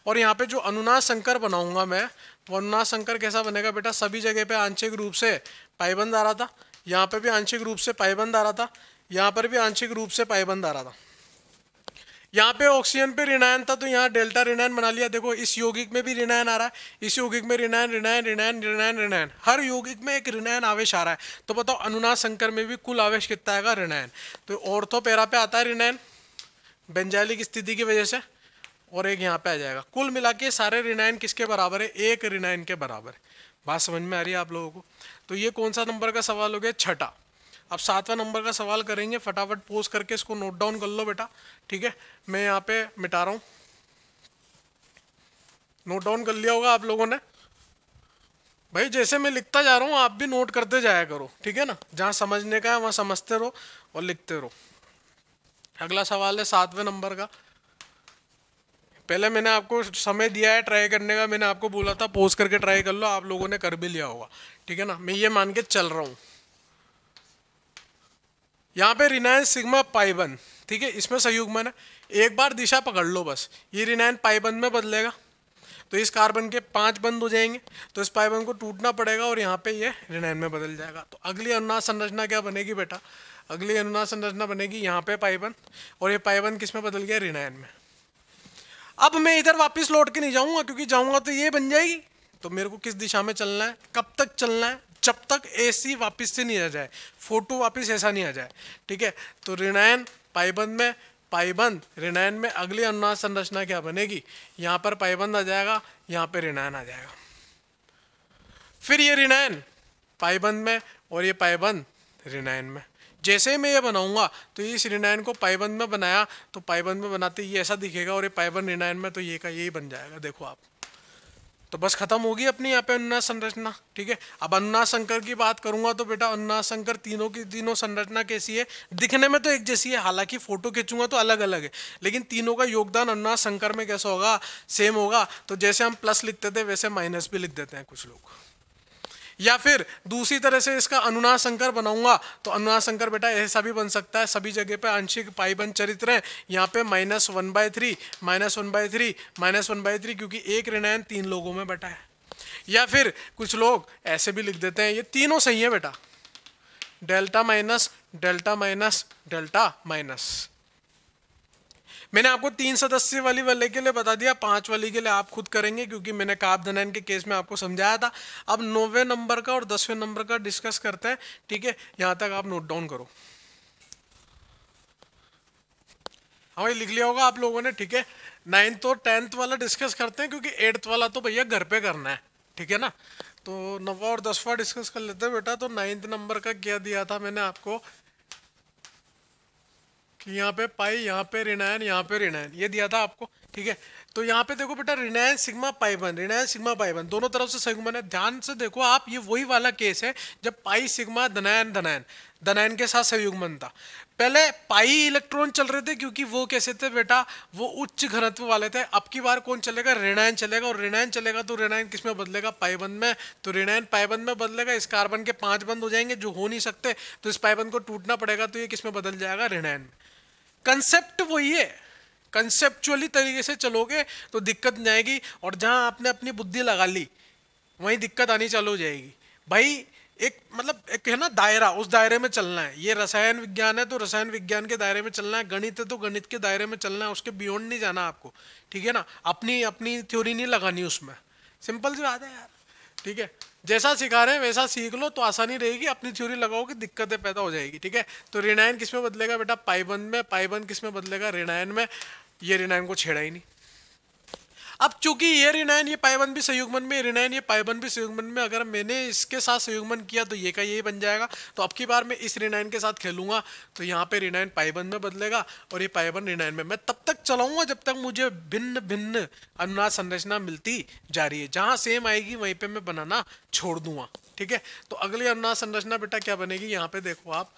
और यहाँ पे जो अनुनाद संकर बनाऊंगा मैं, वो अनुनाद संकर कैसा बनेगा बेटा, सभी जगह पे आंशिक रूप से पाइबंद आ रहा था, यहाँ पे भी आंशिक रूप से पाइबंद आ रहा था, यहाँ पर भी आंशिक रूप से पाइबंद आ रहा था। यहाँ पे ऑक्सीजन पे ऋणायन था तो यहाँ डेल्टा ऋणायन बना लिया। देखो इस यौगिक में भी ऋणायन आ रहा है, इस यौगिक में ऋणायन ऋणायन ऋणायन ऋणायन ऋणायन, हर यौगिक में एक ऋणायन आवेश आ रहा है। तो बताओ अनुनाद संकर में भी कुल आवेश कितना आएगा, ऋणायन। तो ऑर्थो पैरा पे आता है ऋणायन बेंजाइलिक स्थिति की वजह से, और एक यहाँ पे आ जाएगा। कुल मिला के सारे ऋणायन किसके बराबर है, एक ऋणायन के बराबर है। बात समझ में आ रही है आप लोगों को? तो ये कौन सा नंबर का सवाल हो गया? छठा। अब 7वां नंबर का सवाल करेंगे, फटाफट पोज करके इसको नोट डाउन कर लो बेटा, ठीक है। मैं यहाँ पे मिटा रहा हूँ, नोट डाउन कर लिया होगा आप लोगों ने। भाई जैसे मैं लिखता जा रहा हूँ आप भी नोट करते जाया करो, ठीक है ना। जहाँ समझने का है वहाँ समझते रहो और लिखते रहो। अगला सवाल है 7वें नंबर का। पहले मैंने आपको समय दिया है ट्राई करने का, मैंने आपको बोला था पोज करके ट्राई कर लो, आप लोगों ने कर भी लिया होगा, ठीक है ना। मैं ये मान के चल रहा हूँ। यहाँ पे ऋणायन सिग्मा पाई वन, ठीक है, इसमें संयुग्मन है। एक बार दिशा पकड़ लो बस, ये ऋणायन पाई वन में बदलेगा, तो इस कार्बन के 5 बंद हो जाएंगे, तो इस पाई बंद को टूटना पड़ेगा और यहाँ पे ये ऋणायन में बदल जाएगा। तो अगली अनुनाद संरचना क्या बनेगी बेटा? अगली अनुनाद संरचना बनेगी यहाँ पे पाई बंद, और ये पाई बंद किस में बदल गया? ऋणायन में। अब मैं इधर वापस लौट के नहीं जाऊंगा, क्योंकि जाऊंगा तो ये बन जाएगी। तो मेरे को किस दिशा में चलना है, कब तक चलना है? जब तक एसी वापस से नहीं आ जाए, फोटो वापस ऐसा नहीं आ जाए, ठीक है। तो ऋणायन पाइबंद में, पाइबंद ऋणायन में, अगली अनुनाद संरचना क्या बनेगी? यहाँ पर पाइबंद आ जाएगा, यहाँ पे ऋणायन आ जाएगा। फिर ये ऋणायन पाइबंद में और ये पाइबंद ऋणायन में। जैसे ही मैं ये बनाऊंगा तो इस ऋणायन को पाइबंद में बनाया, तो पाइबंद में बनाते ये ऐसा दिखेगा, और ये पाइबंद ऋणायन में, तो ये का यही बन जाएगा। देखो आप, तो बस खत्म होगी अपनी यहाँ पे अनुनाद संरचना, ठीक है। अब अनुनाद संकर की बात करूंगा तो बेटा अनुनाद संकर तीनों की तीनों संरचना कैसी है? दिखने में तो एक जैसी है, हालांकि फोटो खींचूंगा तो अलग अलग है, लेकिन तीनों का योगदान अनुनाद संकर में कैसा होगा? सेम होगा। तो जैसे हम प्लस लिखते थे वैसे माइनस भी लिख देते हैं कुछ लोग। या फिर दूसरी तरह से इसका अनुनाद संकर बनाऊंगा तो अनुनाद संकर बेटा ऐसा भी बन सकता है, सभी जगह पे आंशिक पाइबंद चरित्र है, यहाँ पे -1/3 -1/3 -1/3, क्योंकि एक ऋणायन 3 लोगों में बटा है। या फिर कुछ लोग ऐसे भी लिख देते हैं, ये तीनों सही है बेटा, delta minus delta minus delta minus. मैंने आपको 3 सदस्य वाले के लिए बता दिया, 5 वाली के लिए आप खुद करेंगे, क्योंकि मैंने काप धनायन के केस में आपको समझाया था। अब 9वें नंबर का और 10वें नंबर का डिस्कस करते हैं, ठीक है। यहां तक आप नोट डाउन करो। हाँ लिख लिया होगा आप लोगों ने, ठीक है। 9th और 10th वाला डिस्कस करते हैं, क्योंकि 8th वाला तो भैया घर पे करना है, ठीक है ना। तो 9वां और 10वां डिस्कस कर लेते हैं बेटा। तो 9th नंबर का क्या दिया था मैंने आपको कि यहाँ पे पाई, यहाँ पे ऋणायन, यहाँ पे ऋणायन, ये दिया था आपको, ठीक है। तो यहाँ पे देखो बेटा ऋणायन सिग्मा पाई वन, ऋणायन सिग्मा पाई वन, दोनों तरफ से संयुग्मन है। ध्यान से देखो आप, ये वही वाला केस है जब पाई सिग्मा धनायन धनायन धनायन के साथ संयुग्मन था। पहले पाई इलेक्ट्रॉन चल रहे थे, क्योंकि वो कैसे थे बेटा? वो उच्च घनत्व वाले थे। अब की बार कौन चलेगा? ऋणायन चलेगा, और ऋणायन चलेगा तो ऋणायन किस में बदलेगा? पाइबंद में। तो ऋणायन पाइबंद में बदलेगा, इस कार्बन के 5 बंद हो जाएंगे जो हो नहीं सकते, तो इस पाइबंद को टूटना पड़ेगा, तो ये किस में बदल जाएगा? ऋणायन में। कंसेप्ट वही है, कंसेप्चुअली तरीके से चलोगे तो दिक्कत नहीं आएगी, और जहां आपने अपनी बुद्धि लगा ली वहीं दिक्कत आनी चालू हो जाएगी। भाई एक मतलब एक है ना दायरा, उस दायरे में चलना है। ये रसायन विज्ञान है तो रसायन विज्ञान के दायरे में चलना है, गणित है तो गणित के दायरे में चलना है, उसके बियॉन्ड नहीं जाना आपको, ठीक है ना। अपनी अपनी थ्योरी नहीं लगानी उसमें, सिंपल सी बात है यार, ठीक है। जैसा सिखा रहे हैं वैसा सीख लो तो आसानी रहेगी, अपनी थ्योरी लगाओगे दिक्कतें पैदा हो जाएगी, ठीक है। तो ऋणायन किस में बदलेगा बेटा? पाइबंद में। पाइबंद किस में बदलेगा? ऋणायन में। ये ऋणायन को छेड़ा ही नहीं। अब चूंकि ये ऋणायन ये पाइबंद भी संयुग्मन में, ऋणायन ये पाइबंद भी संयुग्मन में, अगर मैंने इसके साथ संयुग्मन किया तो ये का यही बन जाएगा। तो अब की बार मैं इस ऋणायन के साथ खेलूंगा, तो यहाँ पे ऋणायन पाइबंद में बदलेगा और ये पाइबंद ऋणायन में। मैं तब तक चलाऊंगा जब तक मुझे भिन्न भिन्न अनुनाद संरचना मिलती जा रही है। जहां सेम आएगी वहीं पे मैं बनाना छोड़ दूंगा, ठीक है। तो अगली अनुनाद संरचना बेटा क्या बनेगी? यहाँ पे देखो आप,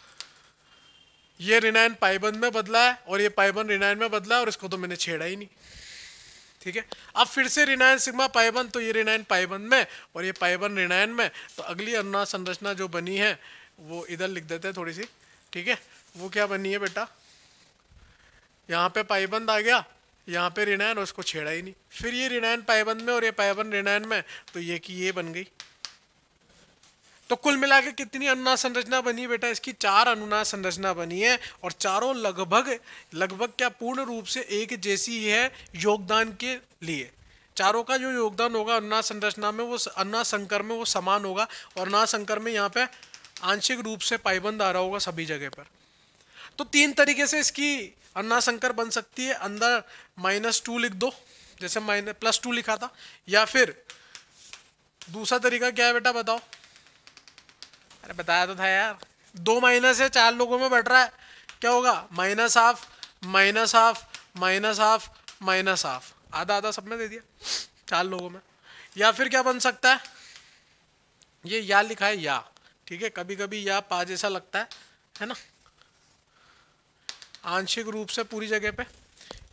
ये ऋणायन पाइबंद में बदला है और ये पाइबंद ऋणायन में बदला है, और इसको तो मैंने छेड़ा ही नहीं, ठीक है। अब फिर से ऋणायन सिग्मा पाइबंद, तो ये ऋणायन पाइबंद में और ये पाइबंद ऋणायन में। तो अगली अनुनाद संरचना जो बनी है वो इधर लिख देते हैं थोड़ी सी, ठीक है। वो क्या बनी है बेटा? यहाँ पे पाइबंद आ गया, यहाँ पे ऋणायन, और उसको छेड़ा ही नहीं। फिर ये ऋणायन पाइबंद में और ये पाइबंद ऋणायन में, तो ये की ये बन गई। तो कुल मिला के कितनी अनुनाद संरचना बनी बेटा? इसकी 4 अनुनाद संरचना बनी है, और चारों लगभग लगभग क्या पूर्ण रूप से एक जैसी है योगदान के लिए। चारों का जो योगदान होगा अनुनाद संरचना में, वो अनुनाद संकर में वो समान होगा, और अनुनाद संकर में यहाँ पे आंशिक रूप से पाइबंद आ रहा होगा सभी जगह पर। तो 3 तरीके से इसकी अनुनाद संकर बन सकती है। अंदर -2 लिख दो, जैसे +2 लिखा था, या फिर दूसरा तरीका क्या है बेटा बताओ? अरे बताया तो था यार, 2 माइनस है, 4 लोगों में बढ़ रहा है, क्या होगा? Minus half minus half minus half minus half, आधा आधा सब में दे दिया 4 लोगों में। या फिर क्या बन सकता है, ये या लिखा है या, ठीक है, कभी कभी या पा जैसा लगता है ना, आंशिक रूप से पूरी जगह पे।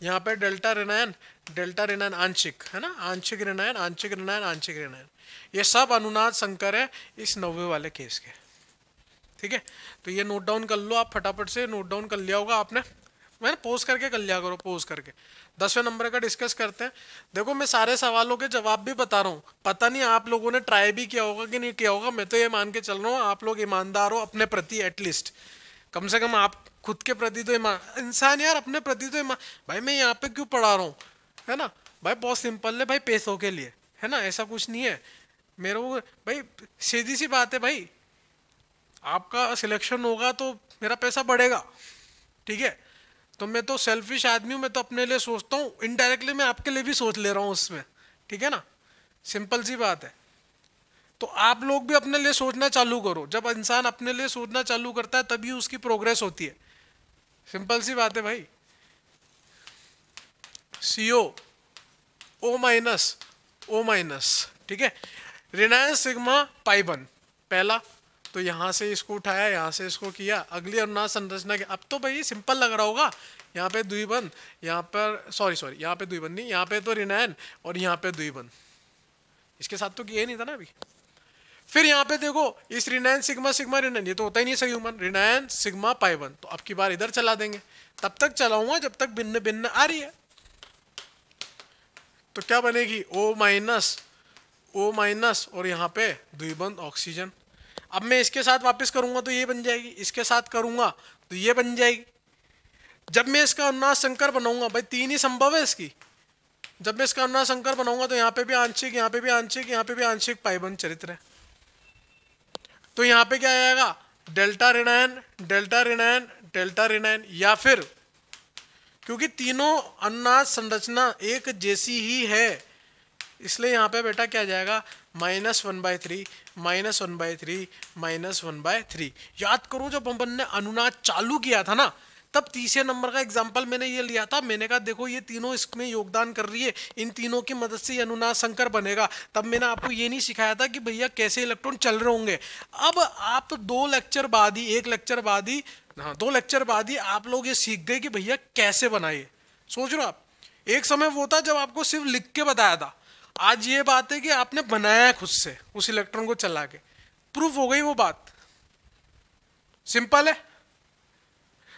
यहाँ पे डेल्टा ऋणायन आंशिक है ना, आंशिक ऋणायन आंशिक ऋणायन आंशिक ऋणायन, ये सब अनुनाद संकर है इस 90 वाले केस के, ठीक है। तो ये नोट डाउन कर लो आप, फटाफट से नोट डाउन कर लिया होगा आपने, मैंने पोज करके कर लिया करो, पोज करके। 10वें नंबर का डिस्कस करते हैं। देखो मैं सारे सवालों के जवाब भी बता रहा हूँ, पता नहीं आप लोगों ने ट्राई भी किया होगा कि नहीं किया होगा, मैं तो ये मान के चल रहा हूँ आप लोग ईमानदार हो अपने प्रति, एटलीस्ट कम से कम आप खुद के प्रति तो इंसान यार, अपने प्रति तो भाई मैं यहाँ पे क्यों पढ़ा रहा हूँ, है ना भाई, बहुत सिंपल है भाई, पैसों के लिए, है ना, ऐसा कुछ नहीं है मेरे को भाई, सीधी सी बात है भाई, आपका सिलेक्शन होगा तो मेरा पैसा बढ़ेगा, ठीक है। तो मैं तो सेल्फिश आदमी हूँ, मैं तो अपने लिए सोचता हूँ, इनडायरेक्टली मैं आपके लिए भी सोच ले रहा हूँ उसमें, ठीक है ना, सिंपल सी बात है। तो आप लोग भी अपने लिए सोचना चालू करो, जब इंसान अपने लिए सोचना चालू करता है तभी उसकी प्रोग्रेस होती है, सिंपल सी बात है भाई। CO O माइनस, ठीक है, ऋणायन सिग्मा पाई 1 पहला, तो यहाँ से इसको उठाया, यहाँ से इसको किया, अगली अनुनाद संरचना के, अब तो भाई सिंपल लग रहा होगा, यहाँ पे द्विबंध, यहाँ पर सॉरी यहाँ पे द्विबंध नहीं, यहाँ पे तो ऋणायन और यहाँ पे द्विबंध, इसके साथ तो किया नहीं था ना अभी। फिर यहाँ पे देखो इस ऋणायन सिग्मा सिग्मा ऋणायन, ये तो होता ही नहीं संयुग्मन, ऋणायन सिग्मा पाई 1, तो अब की बार इधर चला देंगे, तब तक चलाऊंगा जब तक भिन्न भिन्न आ रही है। तो क्या बनेगी O माइनस और यहाँ पे द्विबंध ऑक्सीजन। अब मैं इसके साथ वापस करूंगा तो ये बन जाएगी, इसके साथ करूंगा तो ये बन जाएगी। जब मैं इसका अनुनाद संकर बनाऊंगा, भाई 3 ही संभव है इसकी, जब मैं इसका अनुनाद संकर बनाऊंगा तो यहाँ पे भी आंशिक, यहाँ पे भी आंशिक, यहाँ पे भी आंशिक पाई 1 चरित्र है, तो यहाँ पे क्या आएगा, डेल्टा ऋणायन डेल्टा ऋणायन डेल्टा ऋणायन, या फिर क्योंकि तीनों अनुनाद संरचना एक जैसी ही है इसलिए यहाँ पे बेटा क्या जाएगा, -1/3 -1/3 -1/3। याद करो जब अपन ने अनुनाद चालू किया था ना, तब तीसरे नंबर का एग्जाम्पल मैंने ये लिया था, मैंने कहा देखो ये तीनों इसमें योगदान कर रही है, इन तीनों की मदद से अनुनाद संकर बनेगा। तब मैंने आपको ये नहीं सिखाया था कि भैया कैसे इलेक्ट्रॉन चल रहे होंगे। अब आप 2 लेक्चर बाद ही, 1 लेक्चर बाद ही, हाँ 2 लेक्चर बाद ही आप लोग ये सीख गए कि भैया कैसे बनाइए। सोच रहे हो आप, एक समय वो था जब आपको सिर्फ लिख के बताया था, आज ये बात है कि आपने बनाया खुद से उस इलेक्ट्रॉन को चला के, प्रूफ हो गई वो बात, सिंपल है।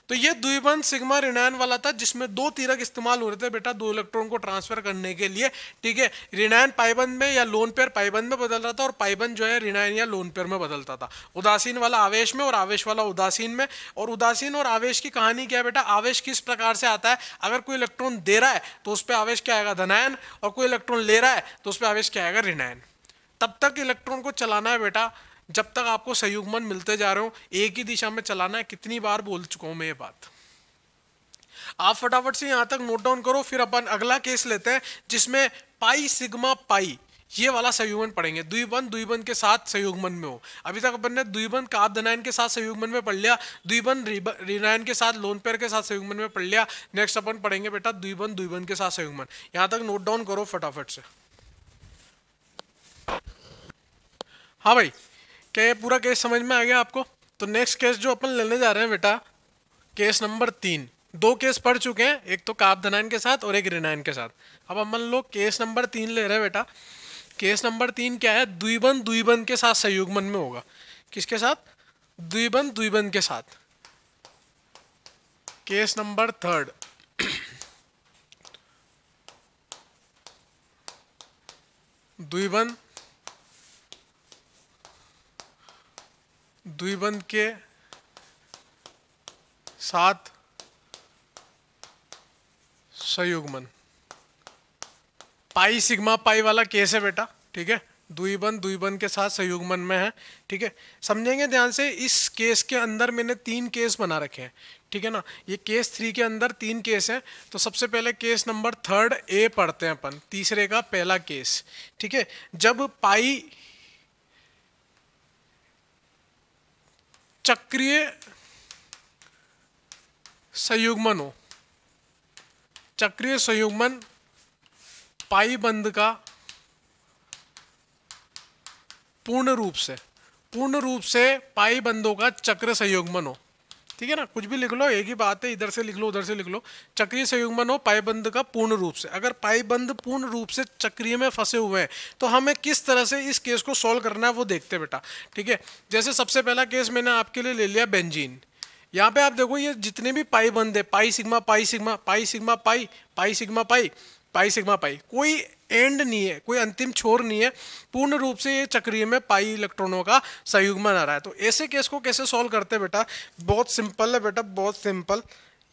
तो ये द्विबंध सिग्मा ऋणायन वाला था जिसमें 2 तीरक इस्तेमाल हो रहे थे बेटा 2 इलेक्ट्रॉन को ट्रांसफर करने के लिए, ठीक है। ऋणायन पाइबंध में या लोन पेयर पाइबंध में बदल रहा था और पाइबंध जो है ऋणायन या लोन पेयर में बदलता था, उदासीन वाला आवेश में और आवेश वाला उदासीन में। और उदासीन और आवेश की कहानी क्या है बेटा, आवेश किस प्रकार से आता है, अगर कोई इलेक्ट्रॉन दे रहा है तो उस पर आवेश क्या आएगा, धनायन, और कोई इलेक्ट्रॉन ले रहा है तो उस पर आवेश क्या आएगा, ऋणायन। तब तक इलेक्ट्रॉन को चलाना है बेटा जब तक आपको संयुग्मन मिलते जा रहे हो, एक ही दिशा में चलाना है। कितनी बार बोल चुका हूं मैं ये बात, आप फटाफट से यहां तक नोट डाउन करो। फिर अपन अगला केस लेते हैं जिसमें पाई सिग्मा पाई ये वाला संयुग्मन पढ़ेंगे, द्विबंध द्विबंध के साथ संयुग्मन में हो। अभी तक अपन ने द्विबंध काप धनायन के साथ संयुग्मन में पढ़ लिया, द्विबंध ऋणायन के साथ लोन पेयर के साथ संयुग्मन में पढ़ लिया। नेक्स्ट अपन पढ़ेंगे बेटा द्विबंध द्विबंध के साथ संयुग्मन। यहां तक नोट डाउन करो फटाफट से। हाँ भाई, क्या ये पूरा केस समझ में आ गया आपको? तो नेक्स्ट केस जो अपन लेने जा रहे हैं बेटा, केस नंबर 3। 2 केस पढ़ चुके हैं, एक तो काप धनायन के साथ और एक ऋणायन के साथ। अब अपन लोग केस नंबर 3 ले रहे हैं बेटा। केस नंबर 3 क्या है, द्विबंध द्विबंध के साथ संयुग्मन में होगा। किसके साथ, द्विबंध द्विबंध के साथ। केस नंबर 3 द्विबंध द्विबंध के साथ संयुग्मन, पाई सिग्मा पाई वाला केस है बेटा, ठीक है। द्विबंध द्विबंध के साथ संयुग्मन में है, ठीक है। समझेंगे ध्यान से, इस केस के अंदर मैंने 3 केस बना रखे हैं, ठीक है ना। ये केस 3 के अंदर 3 केस हैं। तो सबसे पहले केस नंबर 3 ए पढ़ते हैं अपन, तीसरे का पहला केस, ठीक है। जब पाई चक्रीय संयुग्मन हो, चक्रीय संयुग्मन पाई बंध का पूर्ण रूप से पाई बंधों का चक्र संयुग्मन हो, ठीक है ना, कुछ भी लिख लो, एक ही बात है, इधर से लिख लो उधर से लिख लो, चक्रीय संयुग्मन हो पाई बंध का पूर्ण रूप से। अगर पाई बंध पूर्ण रूप से चक्रीय में फंसे हुए हैं तो हमें किस तरह से इस केस को सॉल्व करना है वो देखते हैं बेटा, ठीक है। जैसे सबसे पहला केस मैंने आपके लिए ले लिया बेंजीन। यहाँ पे आप देखो ये जितने भी पाई बंध है, pi sigma pi sigma pi sigma pi pi sigma pi pi sigma pi, कोई एंड नहीं है, कोई अंतिम छोर नहीं है, पूर्ण रूप से ये चक्रीय में पाई इलेक्ट्रॉनों का संयुग्मन आ रहा है। तो ऐसे केस को कैसे सॉल्व करते हैं बेटा, बहुत सिंपल है बेटा, बहुत सिंपल।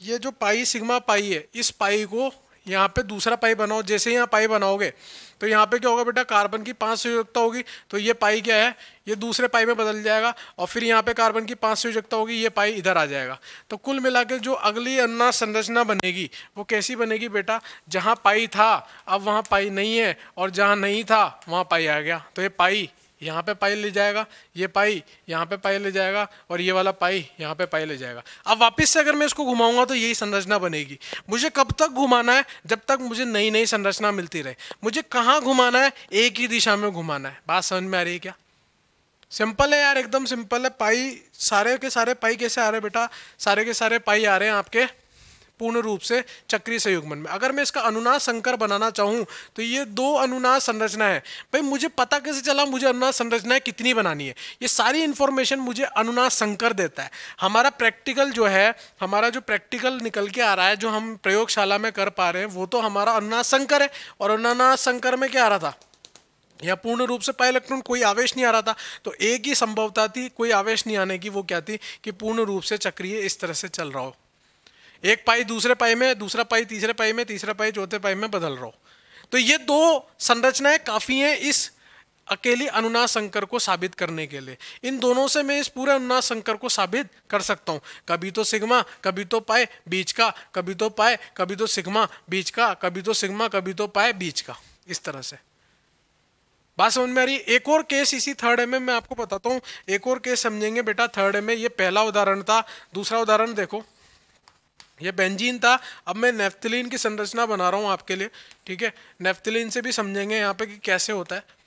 ये जो पाई सिग्मा पाई है, इस पाई को यहाँ पे दूसरा पाई बनाओ। जैसे यहाँ पाई बनाओगे तो यहाँ पे क्या होगा बेटा, कार्बन की 5 संयोजकता होगी, तो ये पाई क्या है, ये दूसरे पाई में बदल जाएगा, और फिर यहाँ पे कार्बन की 5 संयोजकता होगी, ये पाई इधर आ जाएगा। तो कुल मिला के जो अगली अनुनाद संरचना बनेगी वो कैसी बनेगी बेटा, जहाँ पाई था अब वहाँ पाई नहीं है, और जहाँ नहीं था वहाँ पाई आ गया। तो ये पाई यहाँ पे पाई ले जाएगा, ये पाई यहाँ पे पाई ले जाएगा, और ये वाला पाई यहाँ पे पाई ले जाएगा। अब वापस से अगर मैं इसको घुमाऊंगा तो यही संरचना बनेगी। मुझे कब तक घुमाना है, जब तक मुझे नई नई संरचना मिलती रहे। मुझे कहाँ घुमाना है, एक ही दिशा में घुमाना है। बात समझ में आ रही है क्या? सिंपल है यार, एकदम सिंपल है। पाई सारे के सारे पाई कैसे आ रहे हैं बेटा, सारे के सारे पाई आ रहे हैं आपके पूर्ण रूप से चक्रीय संयुग्मन में। अगर मैं इसका अनुनाद संकर बनाना चाहूँ तो ये 2 अनुनाद संरचना है। भाई मुझे पता कैसे चला मुझे अनुनाद संरचनाएं कितनी बनानी है, ये सारी इंफॉर्मेशन मुझे अनुनाद संकर देता है। हमारा प्रैक्टिकल जो है, हमारा जो प्रैक्टिकल निकल के आ रहा है, जो हम प्रयोगशाला में कर पा रहे हैं, वो तो हमारा अनुनाद संकर है। और अनुनाद संकर में क्या आ रहा था, या पूर्ण रूप से पाई इलेक्ट्रॉन, कोई आवेश नहीं आ रहा था। तो एक ही संभवता थी कोई आवेश नहीं आने की, वो क्या थी कि पूर्ण रूप से चक्रीय इस तरह से चल रहा हो, एक पाई दूसरे पाई में, दूसरा पाई तीसरे पाई में, तीसरा पाई चौथे पाई में बदल रहा हो। तो ये 2 संरचनाएं काफी हैं इस अकेली अनुनाद संकर को साबित करने के लिए। इन दोनों से मैं इस पूरे अनुनाद संकर को साबित कर सकता हूं। कभी तो सिग्मा, कभी तो पाई बीच का, कभी तो पाई, कभी तो सिग्मा बीच का, कभी तो सिग्मा, कभी तो पाई बीच का, इस तरह से। बात समझ में आ रही है? एक और केस इसी थर्ड एम में आपको बताता हूँ, एक और केस समझेंगे बेटा थर्ड एम में। ये पहला उदाहरण था। दूसरा उदाहरण देखो, ये बेंजीन था। अब मैं नेफ्थलीन की संरचना बना रहा हूं आपके लिए, ठीक है। नेफ्थलीन से भी समझेंगे यहाँ पे कि कैसे होता है।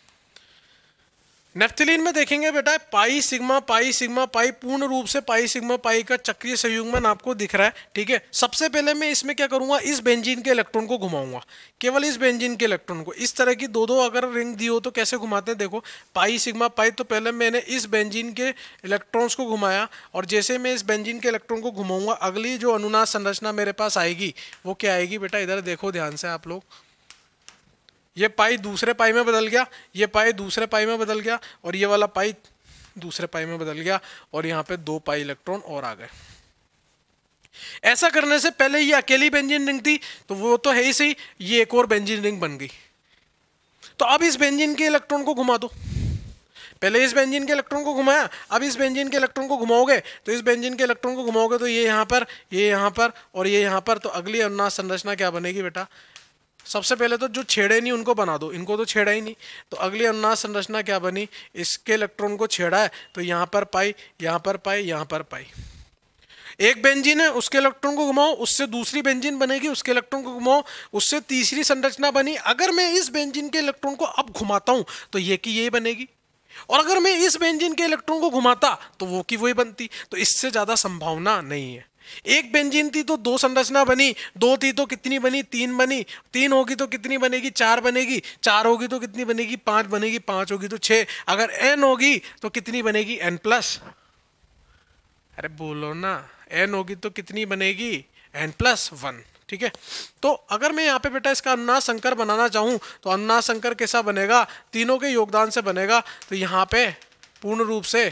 नेफ्थलीन में देखेंगे बेटा पाई सिग्मा पाई पूर्ण रूप से पाई सिग्मा पाई का चक्रीय संयुग्मन आपको दिख रहा है, ठीक है। सबसे पहले मैं इसमें क्या करूंगा, इस बेंजीन के इलेक्ट्रॉन को घुमाऊंगा, केवल इस बेंजीन के इलेक्ट्रॉन को। इस तरह की 2-2 अगर रिंग दी हो तो कैसे घुमाते हैं, देखो पाई सिग्मा पाई। तो पहले मैंने इस बेंजीन के इलेक्ट्रॉन्स को घुमाया, और जैसे मैं इस बेंजीन के इलेक्ट्रॉन को घुमाऊंगा, अगली जो अनुनाद संरचना मेरे पास आएगी वो क्या आएगी बेटा, इधर देखो ध्यान से आप लोग। ये पाई दूसरे पाई में बदल गया, ये पाई दूसरे पाई में बदल गया, और ये वाला पाई दूसरे पाई में बदल गया, और यहाँ पे 2 पाई इलेक्ट्रॉन और आ गए। ऐसा करने से पहले ये अकेली बेंजीन रिंग थी, तो वो तो है ही सही, ये एक और बेंजीन रिंग बन गई। तो अब इस बेंजीन के इलेक्ट्रॉन को घुमा दो। पहले इस बेंजीन के इलेक्ट्रॉन को घुमाया, अब इस बेंजीन के इलेक्ट्रॉन को घुमाओगे, तो इस बेंजीन के इलेक्ट्रॉन को घुमाओगे तो ये यहाँ पर, ये यहाँ पर, और ये यहाँ पर। तो अगली अनुनाद संरचना क्या बनेगी बेटा, सबसे पहले तो जो छेड़े नहीं उनको बना दो, इनको तो छेड़ा ही नहीं। तो अगली अनुनाद संरचना क्या बनी, इसके इलेक्ट्रॉन को छेड़ा है तो यहाँ पर पाई, यहाँ पर पाई, यहाँ पर पाई। एक बेंजीन है, उसके इलेक्ट्रॉन को घुमाओ, उससे दूसरी बेंजीन बनेगी, उसके इलेक्ट्रॉन को घुमाओ, उससे तीसरी संरचना बनी। अगर मैं इस बेंजीन के इलेक्ट्रॉन को अब घुमाता हूं तो ये की ये बनेगी, और अगर मैं इस बेंजीन के इलेक्ट्रॉन को घुमाता तो वो की वही बनती। तो इससे ज्यादा संभावना नहीं है। एक बेंजीन थी तो 2 संरचना बनी, 2 थी तो कितनी बनी, 3 बनी, 3 होगी तो कितनी बनेगी, 4 बनेगी, 4 होगी तो कितनी बनेगी, 5 बनेगी, 5 होगी तो 6, अगर n होगी तो कितनी बनेगी, n+, अरे बोलो ना, n होगी तो कितनी बनेगी, n+1, ठीक है। तो अगर मैं यहाँ पे बेटा इसका अनुनाद संकर बनाना चाहूँ तो अनुनाद संकर कैसा बनेगा, तीनों के योगदान से बनेगा। तो यहाँ पे पूर्ण रूप से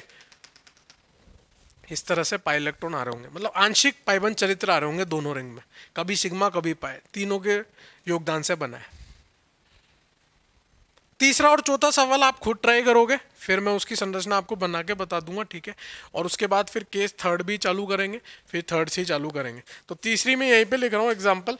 इस तरह से पाई इलेक्ट्रॉन आ रहे होंगे, मतलब आंशिक पाईबंद चरित्र आ रहे होंगे दोनों रिंग में, कभी सिग्मा कभी पाई, तीनों के योगदान से बना है। तीसरा और चौथा सवाल आप खुद ट्राई करोगे, फिर मैं उसकी संरचना आपको बना के बता दूंगा, ठीक है। और उसके बाद फिर केस थर्ड भी चालू करेंगे, फिर थर्ड से ही चालू करेंगे। तो तीसरी में यहीं पे लिख रहा हूँ एग्जाम्पल,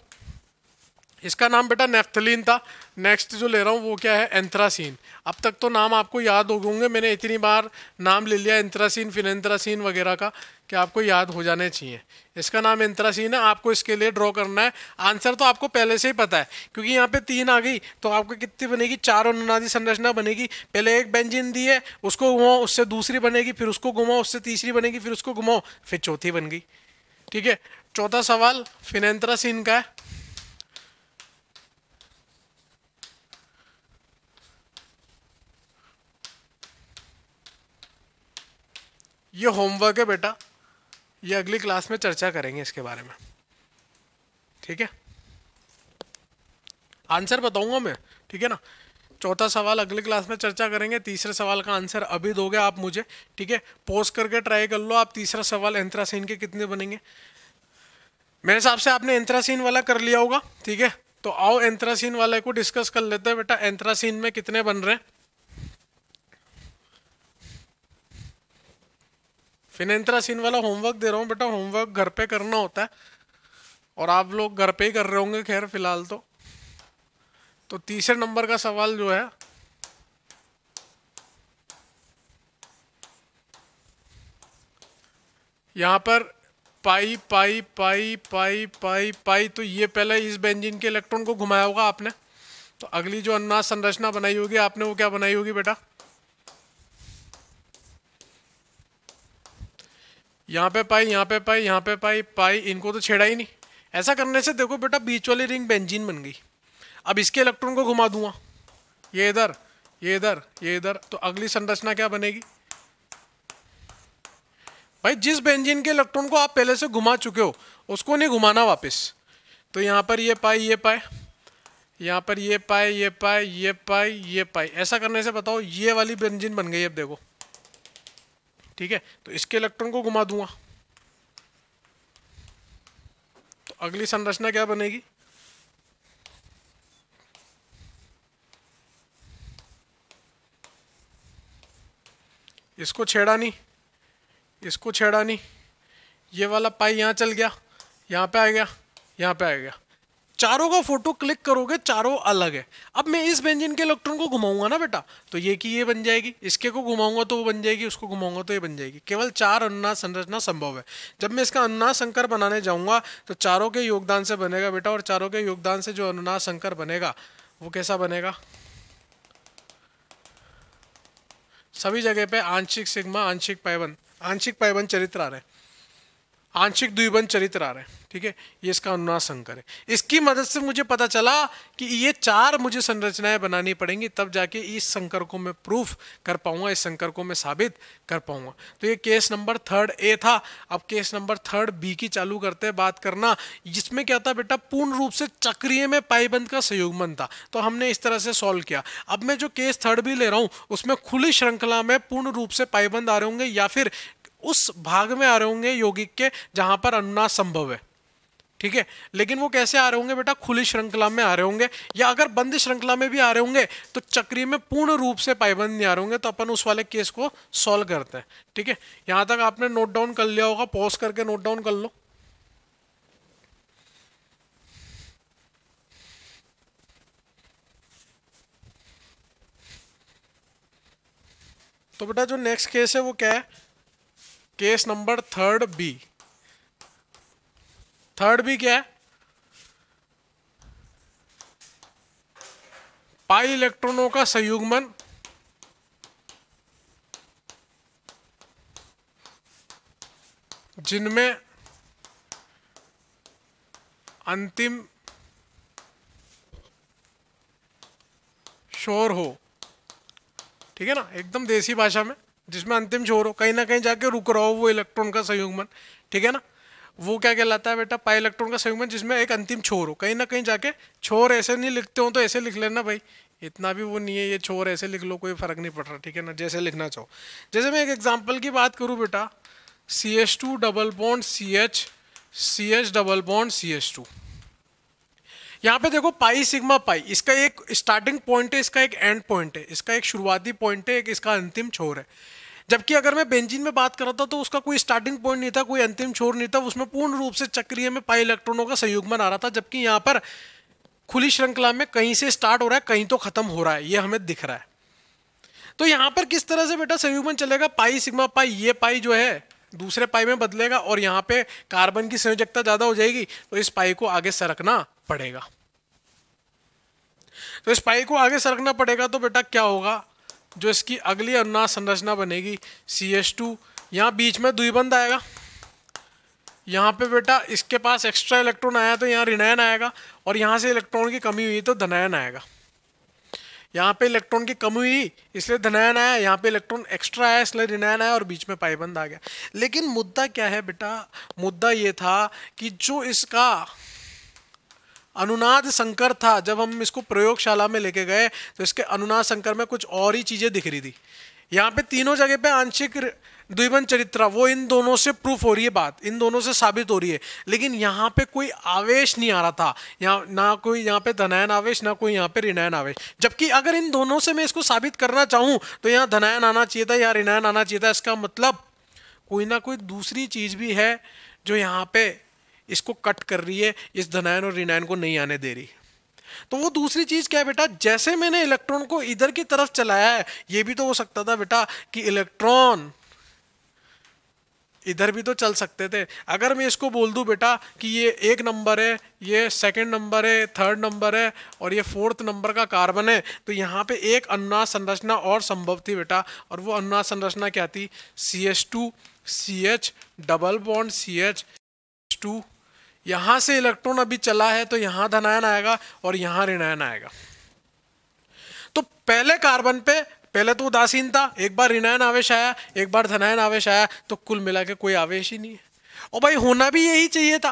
इसका नाम बेटा नेफ्थलीन था। नेक्स्ट जो ले रहा हूँ वो क्या है, एंथ्रासीन। अब तक तो नाम आपको याद हो गए होंगे, मैंने इतनी बार नाम ले लिया एंथ्रासीन फिनेंथ्रासीन वगैरह का कि आपको याद हो जाने चाहिए। इसका नाम एंथ्रासीन है, आपको इसके लिए ड्रॉ करना है। आंसर तो आपको पहले से ही पता है क्योंकि यहाँ पे 3 आ गई तो आपको कितनी बनेगी, 4 अनुनादी संरचना बनेगी। पहले एक बेंजीन दी है, उसको घुमाओ, उससे दूसरी बनेगी, फिर उसको घुमाओ, उससे तीसरी बनेगी, फिर उसको घुमाओ, फिर चौथी बन गई। ठीक है, चौथा सवाल फिनेंथ्रासीन का है। ये होमवर्क है बेटा, ये अगली क्लास में चर्चा करेंगे इसके बारे में। ठीक है, आंसर बताऊंगा मैं, ठीक है ना। चौथा सवाल अगली क्लास में चर्चा करेंगे, तीसरे सवाल का आंसर अभी दोगे आप मुझे। ठीक है, पोस्ट करके ट्राई कर लो आप, तीसरा सवाल एंथ्रासीन के कितने बनेंगे। मेरे हिसाब से आपने एंथ्रासीन वाला कर लिया होगा। ठीक है, तो आओ एंथ्रासीन वाले को डिस्कस कर लेते हैं बेटा। एंथ्रासीन में कितने बन रहे हैं। फिनेंथ्रासीन वाला होमवर्क दे रहा हूँ बेटा, होमवर्क घर पे करना होता है और आप लोग घर पे ही कर रहे होंगे खैर फिलहाल तो तीसरे नंबर का सवाल जो है, यहाँ पर पाई पाई पाई पाई पाई पाई, तो ये पहले इस बेंजीन के इलेक्ट्रॉन को घुमाया होगा आपने। तो अगली जो अनुनाद संरचना बनाई होगी आपने वो क्या बनाई होगी बेटा, यहाँ पे पाई, यहाँ पे पाई, यहाँ पे पाई, पाई, इनको तो छेड़ा ही नहीं। ऐसा करने से देखो बेटा बीच वाली रिंग बेंजीन बन गई। अब इसके इलेक्ट्रॉन को घुमा दूंगा, ये इधर, ये इधर, ये इधर, तो अगली संरचना क्या बनेगी भाई, जिस बेंजीन के इलेक्ट्रॉन को आप पहले से घुमा चुके हो उसको नहीं घुमाना वापस। तो यहाँ पर ये पाई, ये पाई, यहाँ पर ये पाई, ये पाई, ये पाई, ये पाई, ऐसा करने से बताओ ये वाली बेंजीन बन गई। अब देखो, ठीक है, तो इसके इलेक्ट्रॉन को घुमा दूंगा तो अगली संरचना क्या बनेगी, इसको छेड़ा नहीं, इसको छेड़ा नहीं, ये वाला पाई यहाँ चल गया, यहाँ पे आ गया, यहाँ पे आ गया। चारों का फोटो क्लिक करोगे चारों अलग है। अब मैं इस बेंजीन के इलेक्ट्रॉन को घुमाऊंगा ना बेटा, तो ये की ये बन जाएगी, इसके को घुमाऊंगा तो वो बन जाएगी, उसको घुमाऊंगा तो ये बन जाएगी। केवल 4 अनुनाद संरचना संभव है। जब मैं इसका अनुनाद संकर बनाने जाऊंगा तो चारों के योगदान से बनेगा बेटा, और चारों के योगदान से जो अनुनाद संकर बनेगा वो कैसा बनेगा, सभी जगह पे आंशिक सिग्मा, आंशिक पाइबंद चरित्र आ रहे हैं, आंशिक द्विबंध चरित्र आ रहे हैं। ठीक है, ये इसका अनुनाद संकर है। इसकी मदद से मुझे पता चला कि ये 4 मुझे संरचनाएं बनानी पड़ेंगी, तब जाके इस संकर को मैं प्रूफ कर पाऊंगा, इस संकर को मैं साबित कर पाऊंगा। तो ये केस नंबर 3 ए था। अब केस नंबर 3 बी की चालू करते हैं बात करना, जिसमें क्या था बेटा, पूर्ण रूप से चक्रीय में पाइबंद का संयुग्मन था। तो हमने इस तरह से सॉल्व किया। अब मैं जो केस 3 बी ले रहा हूं उसमें खुली श्रृंखला में पूर्ण रूप से पाइबंद आ रहे होंगे, या फिर उस भाग में आ रहे होंगे यौगिक के जहां पर अनुनाद संभव है। ठीक है, लेकिन वो कैसे आ रहे होंगे बेटा, खुली श्रृंखला में आ रहे होंगे, या अगर बंद श्रृंखला में भी आ रहे होंगे तो चक्रीय में पूर्ण रूप से पाइबंद नहीं आ रहे होंगे। तो अपन उस वाले केस को सॉल्व करते हैं। ठीक है, यहां तक आपने नोट डाउन कर लिया होगा, पॉज करके नोट डाउन कर लो। तो बेटा जो नेक्स्ट केस है वो क्या है, केस नंबर 3 बी। 3 बी क्या है, पाई इलेक्ट्रॉनों का संयुग्मन जिनमें अंतिम शोर हो। ठीक है ना, एकदम देसी भाषा में, जिसमें अंतिम छोर हो, कहीं ना कहीं जाके रुक रहा हो वो इलेक्ट्रॉन का संयुग्मन। ठीक है ना, वो क्या कहलाता है बेटा, पाई इलेक्ट्रॉन का संयुग्मन जिसमें एक अंतिम छोर हो, कहीं ना कहीं जाके। छोर ऐसे नहीं लिखते हो तो ऐसे लिख लेना भाई, इतना भी वो नहीं है, ये छोर ऐसे लिख लो, कोई फर्क नहीं पड़ रहा। ठीक है ना, जैसे लिखना चाहो। जैसे मैं एक एग्जाम्पल की बात करूँ बेटा, CH2 double bond CH, CH double bond CH2। यहाँ पे देखो पाई सिग्मा पाई, इसका एक स्टार्टिंग पॉइंट है, इसका एक एंड पॉइंट है, इसका एक शुरुआती पॉइंट है, एक इसका अंतिम छोर है। जबकि अगर मैं बेंजीन में बात कर रहा था तो उसका कोई स्टार्टिंग पॉइंट नहीं था, कोई अंतिम छोर नहीं था, उसमें पूर्ण रूप से चक्रीय में पाई इलेक्ट्रॉनों का संयुग्मन आ रहा था। जबकि यहाँ पर खुली श्रृंखला में कहीं से स्टार्ट हो रहा है, कहीं तो खत्म हो रहा है, ये हमें दिख रहा है। तो यहां पर किस तरह से बेटा संयुग्मन चलेगा, पाई सिग्मा पाई, ये पाई जो है दूसरे पाई में बदलेगा और यहाँ पे कार्बन की संयोजकता ज्यादा हो जाएगी, तो इस पाई को आगे सरकना पड़ेगा। तो इस पाई को आगे सरकना पड़ेगा तो बेटा क्या होगा, जो इसकी अगली अनुनाद संरचना बनेगी CH2, यहाँ बीच में द्विबंध आएगा, यहाँ पे बेटा इसके पास एक्स्ट्रा इलेक्ट्रॉन आया तो यहाँ ऋणायन आएगा, और यहाँ से इलेक्ट्रॉन की कमी हुई तो धनायन आएगा। यहाँ पे इलेक्ट्रॉन की कमी हुई इसलिए धनायन आया, यहाँ पे इलेक्ट्रॉन एक्स्ट्रा आया इसलिए ऋणायन आया, और बीच में पाईबंद आ गया। लेकिन मुद्दा क्या है बेटा, मुद्दा ये था कि जो इसका अनुनाद संकर था, जब हम इसको प्रयोगशाला में लेके गए तो इसके अनुनाद संकर में कुछ और ही चीजें दिख रही थी। यहाँ पे तीनों जगह पे आंशिक द्विबंध चरित्रा, वो इन दोनों से प्रूफ हो रही है, बात इन दोनों से साबित हो रही है, लेकिन यहाँ पे कोई आवेश नहीं आ रहा था, यहाँ ना कोई यहाँ पे धनायन आवेश, ना कोई यहाँ पे ऋणायन आवेश। जबकि अगर इन दोनों से मैं इसको साबित करना चाहूँ तो यहाँ धनायन आना चाहिए था, यहाँ ऋणायन आना चाहिए था। इसका मतलब कोई ना कोई दूसरी चीज भी है जो यहाँ पे इसको कट कर रही है, इस धनायन और ऋणायन को नहीं आने दे रही। तो वो दूसरी चीज क्या है बेटा, जैसे मैंने इलेक्ट्रॉन को इधर की तरफ चलाया है, ये भी तो हो सकता था बेटा कि इलेक्ट्रॉन इधर भी तो चल सकते थे। अगर मैं इसको बोल दूं बेटा कि ये 1 नंबर है, ये 2nd नंबर है, 3rd नंबर है और ये 4th नंबर का कार्बन है, तो यहाँ पे एक अनुनाद संरचना और संभव थी बेटा, और वो अनुनाद संरचना क्या थी, CH2 CH double bond CH2। यहां से इलेक्ट्रॉन अभी चला है तो यहां धनायन आएगा और यहां ऋणायन आएगा। तो पहले कार्बन पे पहले तो उदासीन था, एक बार ऋणायन आवेश आया, एक बार धनायन आवेश आया, तो कुल मिला के कोई आवेश ही नहीं है। और भाई होना भी यही चाहिए था,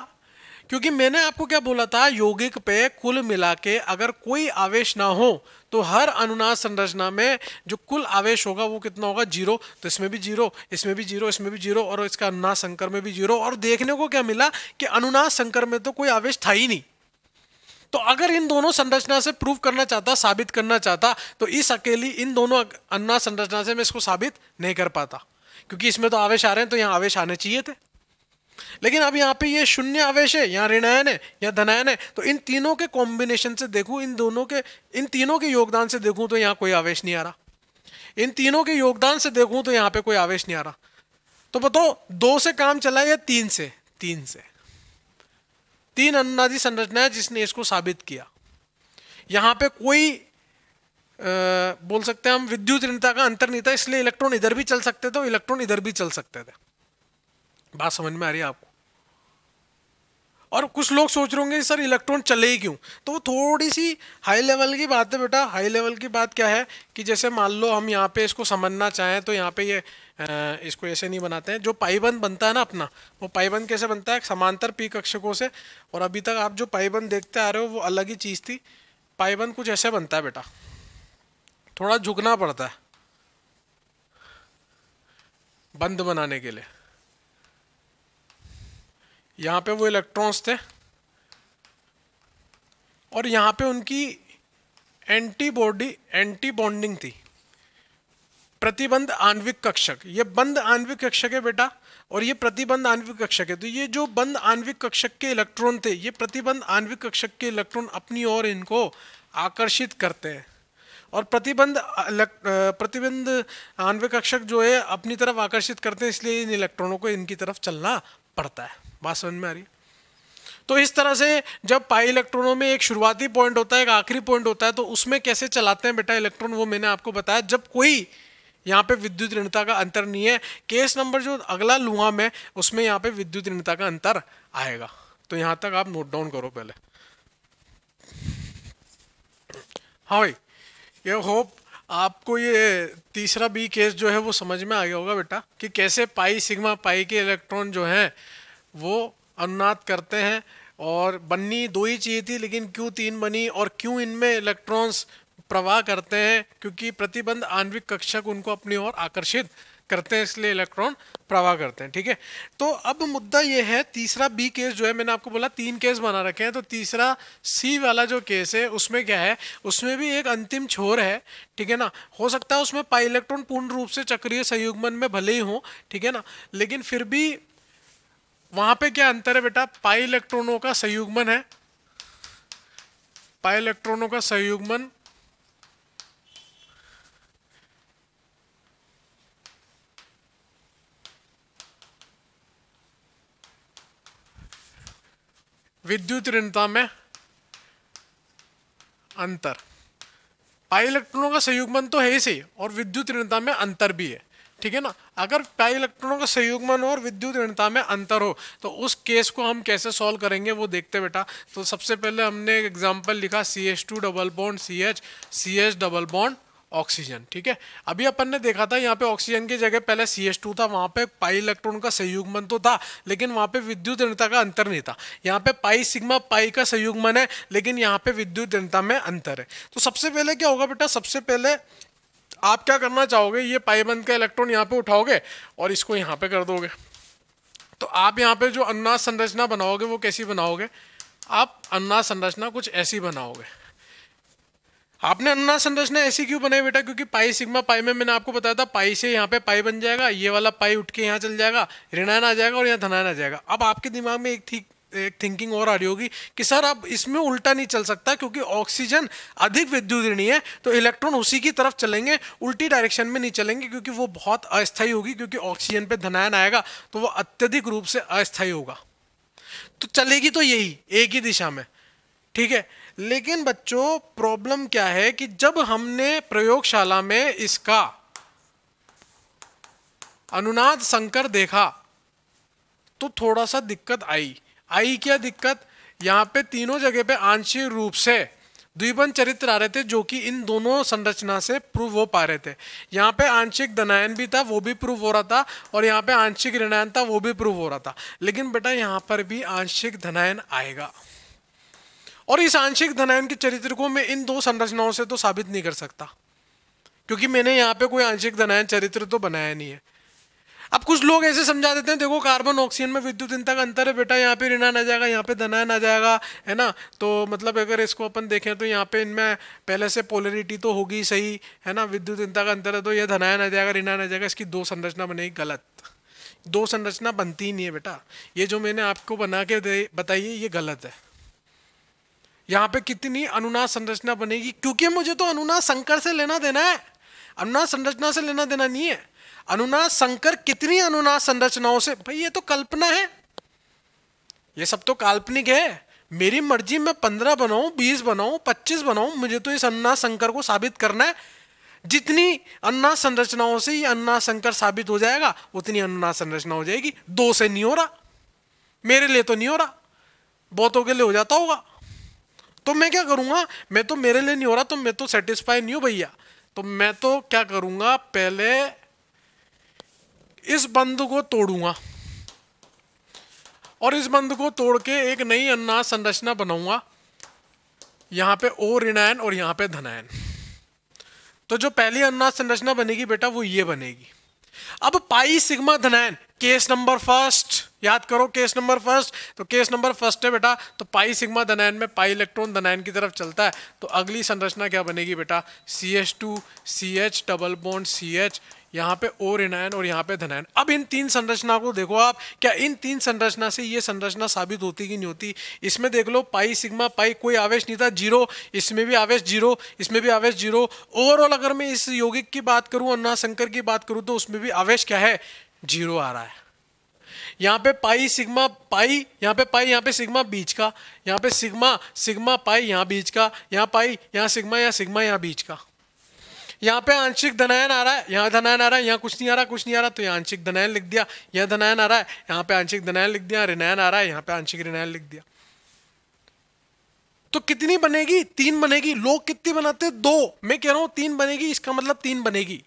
क्योंकि मैंने आपको क्या बोला था, यौगिक पे कुल मिला के अगर कोई आवेश ना हो तो हर अनुनाद संरचना में जो कुल आवेश होगा वो कितना होगा, 0। तो इसमें भी 0, इसमें भी 0, इसमें भी 0, और इसका अनुनाद संकर में भी 0। और देखने को क्या मिला कि अनुनाद संकर में तो कोई आवेश था ही नहीं। तो अगर इन दोनों संरचना से प्रूव करना चाहता, साबित करना चाहता, तो इस अकेली इन दोनों अनुनाद संरचना से मैं इसको साबित नहीं कर पाता, क्योंकि इसमें तो आवेश आ रहे हैं तो यहाँ आवेश आने चाहिए थे। लेकिन अब यहाँ पे ये शून्य आवेश है, यहाँ ऋणायन है, यहाँ धनायन है, तो इन तीनों के कॉम्बिनेशन से देखूं, इन तीनों के योगदान से देखूं तो यहाँ कोई आवेश नहीं आ रहा। इन तीनों के योगदान से देखूं तो यहाँ पे कोई आवेश नहीं आ रहा। तो बताओ 2 से काम चला या 3 से? 3 से। 3 अनुनादी संरचना है जिसने इसको साबित किया। यहाँ पे कोई बोल सकते हैं हम विद्युत ऋणता का अंतर नहीं था, इसलिए इलेक्ट्रॉन इधर भी चल सकते थे, इलेक्ट्रॉन इधर भी चल सकते थे। बात समझ में आ रही है आपको? और कुछ लोग सोच रहे होंगे सर इलेक्ट्रॉन चले ही क्यों, तो वो थोड़ी सी हाई लेवल की बात है बेटा। हाई लेवल की बात क्या है कि जैसे मान लो हम यहाँ पे इसको समझना चाहें तो यहाँ पे ये इसको ऐसे नहीं बनाते हैं। जो पाईबंद बनता है ना अपना, वो पाईबंद कैसे बनता है, समांतर पी कक्षकों से। और अभी तक आप जो पाईबंद देखते आ रहे हो वो अलग ही चीज़ थी। पाईबंद कुछ ऐसे बनता है बेटा, थोड़ा झुकना पड़ता है बंद बनाने के लिए। यहाँ पे वो इलेक्ट्रॉन्स थे और यहाँ पे उनकी एंटी बॉन्डिंग थी, प्रतिबंध आणविक कक्षक। ये बंद आणविक कक्षक है बेटा, और ये प्रतिबंध आणविक कक्षक है। तो ये जो बंद आणविक कक्षक के इलेक्ट्रॉन थे, ये प्रतिबंध आणविक कक्षक के इलेक्ट्रॉन अपनी ओर इनको आकर्षित करते हैं, और प्रतिबंध आणविक कक्षक जो है अपनी तरफ आकर्षित करते हैं, इसलिए इन इलेक्ट्रॉनों को इनकी तरफ चलना पड़ता है। बात समझ में आ रही है? तो इस तरह से जब पाई इलेक्ट्रॉनों में एक शुरुआती पॉइंट होता है, एक आखिरी पॉइंट होता है, तो उसमें कैसे चलाते हैं बेटा इलेक्ट्रॉन, वो मैंने आपको बताया। जब कोई यहाँ पे विद्युत ऋणता का अंतर नहीं है, केस नंबर जो अगला लूंगा मैं उसमें यहाँ पे विद्युत ऋणता का अंतर आएगा। तो यहाँ तक आप नोट डाउन करो पहले। हाँ भाई, ये होप आपको ये तीसरा बी केस जो है वो समझ में आ गया होगा बेटा, कि कैसे पाई सिग्मा पाई के इलेक्ट्रॉन जो हैं वो अनुनाद करते हैं। और बननी 2 ही चाहिए थी, लेकिन क्यों 3 बनी, और क्यों इनमें इलेक्ट्रॉन्स प्रवाह करते हैं, क्योंकि प्रतिबंध आणविक कक्षक उनको अपनी ओर आकर्षित करते हैं, इसलिए इलेक्ट्रॉन प्रवाह करते हैं। ठीक है, तो अब मुद्दा ये है, तीसरा बी केस जो है, मैंने आपको बोला 3 केस बना रखे हैं, तो तीसरा सी वाला जो केस है उसमें क्या है, उसमें भी एक अंतिम छोर है। ठीक है ना, हो सकता है उसमें पाई इलेक्ट्रॉन पूर्ण रूप से चक्रीय संयुग्मन में भले ही हो, ठीक है ना, लेकिन फिर भी वहां पे क्या अंतर है बेटा, पाई इलेक्ट्रॉनों का संयुग्मन है पाई इलेक्ट्रॉनों का संयुग्मन विद्युत ऋणता में अंतर। पाई इलेक्ट्रॉनों का संयुग्मन तो है ही सही और विद्युत ऋणता में अंतर भी है, ठीक है ना। अगर पाई इलेक्ट्रॉनों का संयुग्मन हो और विद्युत ऋणता में अंतर हो तो उस केस को हम कैसे सॉल्व करेंगे वो देखते बेटा। तो सबसे पहले हमने एक एग्जांपल लिखा CH2 double bond CH, CH double bond oxygen, ठीक है। अभी अपन ने देखा था यहाँ पे ऑक्सीजन की जगह पहले CH2 था, वहां पे पाई इलेक्ट्रॉन का संयुग्मन तो था लेकिन वहां पे विद्युत ऋणता का अंतर नहीं था। यहाँ पे पाई सिग्मा पाई का संयुग्मन है लेकिन यहाँ पे विद्युत ऋणता में अंतर है। तो सबसे पहले क्या होगा बेटा, सबसे पहले आप क्या करना चाहोगे, ये पाई बंद का इलेक्ट्रॉन यहाँ पे उठाओगे और इसको यहाँ पे कर दोगे। तो आप यहाँ पे जो अनुनाद संरचना बनाओगे वो कैसी बनाओगे, आप अनुनाद संरचना कुछ ऐसी बनाओगे। आपने अनुनाद संरचना ऐसी क्यों बनाई बेटा, क्योंकि पाई सिग्मा पाई में मैंने आपको बताया था पाई से यहाँ पे पाई बन जाएगा, ये वाला पाई उठ के यहाँ चल जाएगा, ऋणायन आ जाएगा और यहाँ धनायन आ जाएगा। अब आपके दिमाग में एक थिंकिंग और आ रही होगी कि सर अब इसमें उल्टा नहीं चल सकता क्योंकि ऑक्सीजन अधिक विद्युत ऋणी है तो इलेक्ट्रॉन उसी की तरफ चलेंगे, उल्टी डायरेक्शन में नहीं चलेंगे क्योंकि वो बहुत अस्थायी होगी, क्योंकि ऑक्सीजन पे धनायन आएगा तो वो अत्यधिक रूप से अस्थायी होगा। तो चलेगी तो यही एक ही दिशा में, ठीक है। लेकिन बच्चों प्रॉब्लम क्या है कि जब हमने प्रयोगशाला में इसका अनुनाद संकर देखा तो थोड़ा सा दिक्कत आई। क्या दिक्कत, यहाँ पे तीनों जगह पे आंशिक रूप से द्विबंध चरित्र आ रहे थे जो कि इन दोनों संरचना से प्रूव हो पा रहे थे। यहाँ पे आंशिक धनायन भी था वो भी प्रूव हो रहा था और यहाँ पे आंशिक ऋणायन था वो भी प्रूव हो रहा था। लेकिन बेटा यहाँ पर भी आंशिक धनायन आएगा और इस आंशिक धनायन के चरित्र को मैं इन दो संरचनाओं से तो साबित नहीं कर सकता क्योंकि मैंने यहाँ पे कोई आंशिक धनायन चरित्र तो बनाया नहीं है। अब कुछ लोग ऐसे समझा देते हैं, देखो कार्बन ऑक्सीजन में विद्युत ऋणता का अंतर है बेटा, यहाँ पे ऋणायन आ जाएगा यहाँ पे धनायन आ जाएगा, है ना। तो मतलब अगर इसको अपन देखें तो यहाँ पे इनमें पहले से पोलरिटी तो होगी सही, है ना, विद्युत ऋणता का अंतर है तो ये धनायन आ जाएगा ऋणायन आ जाएगा, इसकी दो संरचना बनेगी। गलत, दो संरचना बनती ही नहीं है बेटा। ये जो मैंने आपको बना के बताई है ये गलत है। यहाँ पे कितनी अनुनाद संरचना बनेगी, क्योंकि मुझे तो अनुनाद संकर से लेना देना है, अनुनाद संरचना से लेना देना नहीं है। अनुनाद संकर कितनी अनुनाद संरचनाओं से, भाई ये तो कल्पना है, ये सब तो काल्पनिक है। मेरी मर्जी मैं 15 बनाऊं 20 बनाऊं 25 बनाऊं, मुझे तो इस अनुनाद संकर को साबित करना है। जितनी अनुनाद संरचनाओं से ये अनुनाद संकर साबित हो जाएगा उतनी अनुनाद संरचना हो जाएगी। 2 से नहीं हो रहा, मेरे लिए तो नहीं हो रहा, बहुतों के लिए हो जाता होगा। तो मैं क्या करूंगा, मैं तो मेरे लिए नहीं हो रहा तो मैं तो सेटिस्फाई नहीं हूं भैया, तो मैं तो क्या करूंगा, पहले इस बंध को तोड़ूंगा और इस बंध को तोड़ के एक नई अनुनाद संरचना बनाऊंगा, यहां पे O ऋणायन और यहां पे धनायन। तो जो पहली अनुनाद संरचना बनेगी बेटा वो ये बनेगी। अब पाई सिग्मा धनायन, केस नंबर फर्स्ट, याद करो केस नंबर फर्स्ट, तो केस नंबर फर्स्ट है बेटा, तो पाई सिग्मा धनायन में पाई इलेक्ट्रॉन धनायन की तरफ चलता है तो अगली संरचना क्या बनेगी बेटा, CH2 CH double bond CH, यहाँ पे O ऋणायन और यहाँ पे धनायन। अब इन तीन संरचना को देखो आप, क्या इन तीन संरचना से ये संरचना साबित होती कि नहीं होती। इसमें देख लो पाई सिग्मा पाई कोई आवेश नहीं था, 0, इसमें भी आवेश 0, इसमें भी आवेश 0। ओवरऑल अगर मैं इस यौगिक की बात करूं, अनुनाद संकर की बात करूं तो उसमें भी आवेश क्या है, 0 आ रहा है। यहाँ पे पाई सिग्मा पाई, यहाँ पे पाई, यहाँ पे सिग्मा बीच का, यहाँ पे सिग्मा सिग्मा पाई यहाँ बीच का, यहाँ पाई यहाँ सिग्मा यहाँ बीच का। यहाँ पे आंशिक धनायन आ रहा है, यहाँ धनायन आ रहा है, यहाँ कुछ नहीं आ रहा कुछ नहीं आ रहा, तो यहाँ आंशिक धनायन लिख दिया, यहाँ धनायन आ रहा है, यहाँ पे आंशिक धनायन लिख दिया, ऋणायन आ रहा है, यहाँ पे आंशिक ऋणायन लिख दिया। तो कितनी बनेगी, 3 बनेगी। लोग कितनी बनाते हैं, 2, मैं कह रहा हूँ 3 बनेगी, इसका मतलब 3 बनेगी,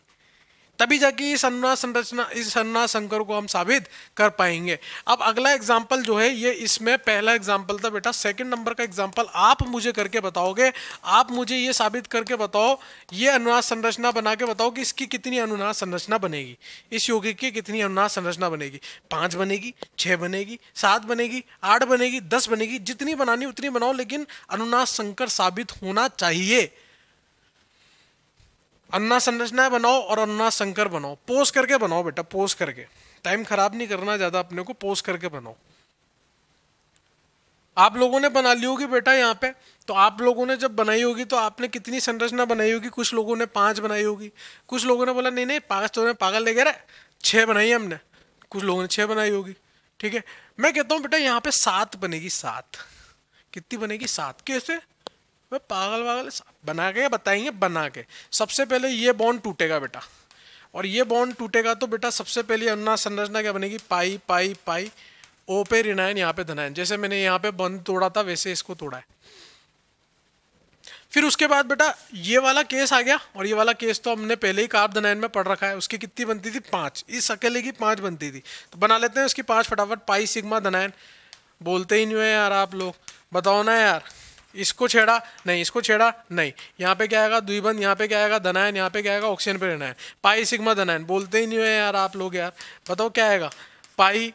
तभी जाके इस अनुनाद संरचना, इस अनुनाद संकर को हम साबित कर पाएंगे। अब अगला एग्जाम्पल जो है ये, इसमें पहला एग्जाम्पल था बेटा, सेकंड नंबर का एग्जाम्पल आप मुझे करके बताओगे, आप मुझे ये साबित करके बताओ, ये अनुनाद संरचना बना के बताओ कि इसकी कितनी अनुनाद संरचना बनेगी, इस यौगिक की कितनी अनुनाद संरचना बनेगी। 5 बनेगी, 6 बनेगी, 7 बनेगी, 8 बनेगी, 10 बनेगी, जितनी बनानी उतनी बनाओ, लेकिन अनुनाद संकर साबित होना चाहिए। अनुनाद संरचना बनाओ और अनुनाद संकर बनाओ, पोज करके बनाओ बेटा, पोज करके, टाइम खराब नहीं करना ज्यादा अपने को, पोज करके बनाओ। आप लोगों ने बना ली होगी बेटा यहाँ पे। तो आप लोगों ने जब बनाई होगी तो आपने कितनी संरचना बनाई होगी? कुछ लोगों ने 5 बनाई होगी, कुछ लोगों ने बोला नहीं नहीं 5 तो पागल ले गए, 6 बनाई हमने, कुछ लोगों ने 6 बनाई होगी। ठीक है, मैं कहता हूँ बेटा यहाँ पे 7 बनेगी, 7। कितनी बनेगी? 7। कैसे? मैं पागल वागल बना के बताएंगे, बना के। सबसे पहले ये बॉन्ड टूटेगा बेटा, और ये बॉन्ड टूटेगा तो बेटा सबसे पहले अनुनाद संरचना क्या बनेगी? पाई पाई पाई, ओ पे ऋणायन, यहाँ पे धनायन। जैसे मैंने यहाँ पे बंद तोड़ा था वैसे इसको तोड़ा है। फिर उसके बाद बेटा ये वाला केस आ गया, और ये वाला केस तो हमने पहले ही कार्ब धनायन में पढ़ रखा है। उसकी कितनी बनती थी? 5। इस अकेले की 5 बनती थी, तो बना लेते हैं उसकी 5 फटाफट। पाई सिग्मा धनायन, बोलते ही नहीं है यार आप लोग, बताओ ना यार। इसको छेड़ा नहीं, इसको छेड़ा नहीं, यहाँ पे क्या आएगा? द्विबंध, यहाँ पे क्या आएगा? धनायन, यहाँ पे क्या आएगा? ऑक्सीजन पे ऋणायन। पाई सिग्मा धनायन, बोलते ही नहीं है यार आप लोग यार, बताओ क्या आएगा? पाई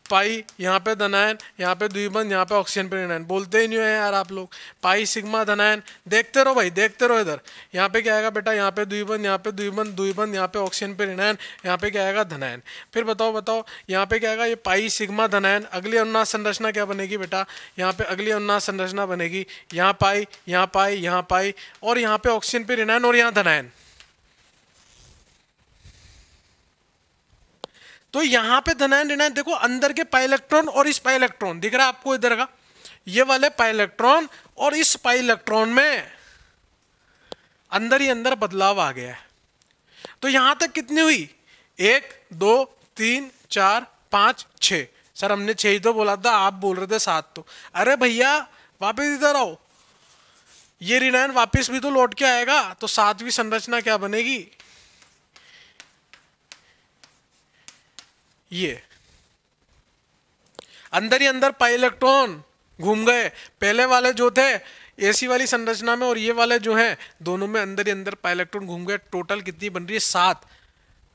पाई, यहाँ पे धनायन, यहाँ पे द्विबंध, यहाँ पे ऑक्सीजन पे ऋणायन, बोलते ही नहीं है यार आप लोग। पाई सिग्मा धनायन, देखते रहो भाई, देखते रहो इधर। यहाँ पे क्या आएगा बेटा? यहाँ पे द्विबंध, यहाँ पे द्विबंध, द्विबंध, यहाँ पे ऑक्सीजन पे ऋणायन, यहाँ पे क्या आएगा? धनायन। फिर बताओ बताओ यहाँ पे क्या आएगा? ये पाई सिग्मा धनायन। अगली अनुनाद संरचना क्या बनेगी बेटा? यहाँ पे अगली अनुनाद संरचना बनेगी, यहाँ पाई, यहाँ पाई, यहाँ पाई, और यहाँ पे ऑक्सीजन पे ऋणायन, और यहाँ धनायन। तो यहां पे धनायन ऋणायन, देखो अंदर के पाई इलेक्ट्रॉन और इस पाई इलेक्ट्रॉन दिख रहा है आपको इधर का, ये वाले पाई इलेक्ट्रॉन और इस पाई इलेक्ट्रॉन में अंदर ही अंदर बदलाव आ गया है। तो यहां तक कितनी हुई? 1 2 3 4 5 6। सर हमने 6 ही तो बोला था, आप बोल रहे थे 7। तो अरे भैया वापिस इधर आओ, ये ऋणायन वापिस भी तो लौट के आएगा। तो 7वीं संरचना क्या बनेगी? ये अंदर ही अंदर पाई इलेक्ट्रॉन घूम गए। पहले वाले जो थे एसी वाली संरचना में, और ये वाले जो हैं दोनों में अंदर ही अंदर पाई इलेक्ट्रॉन घूम गए। टोटल कितनी बन रही है? 7।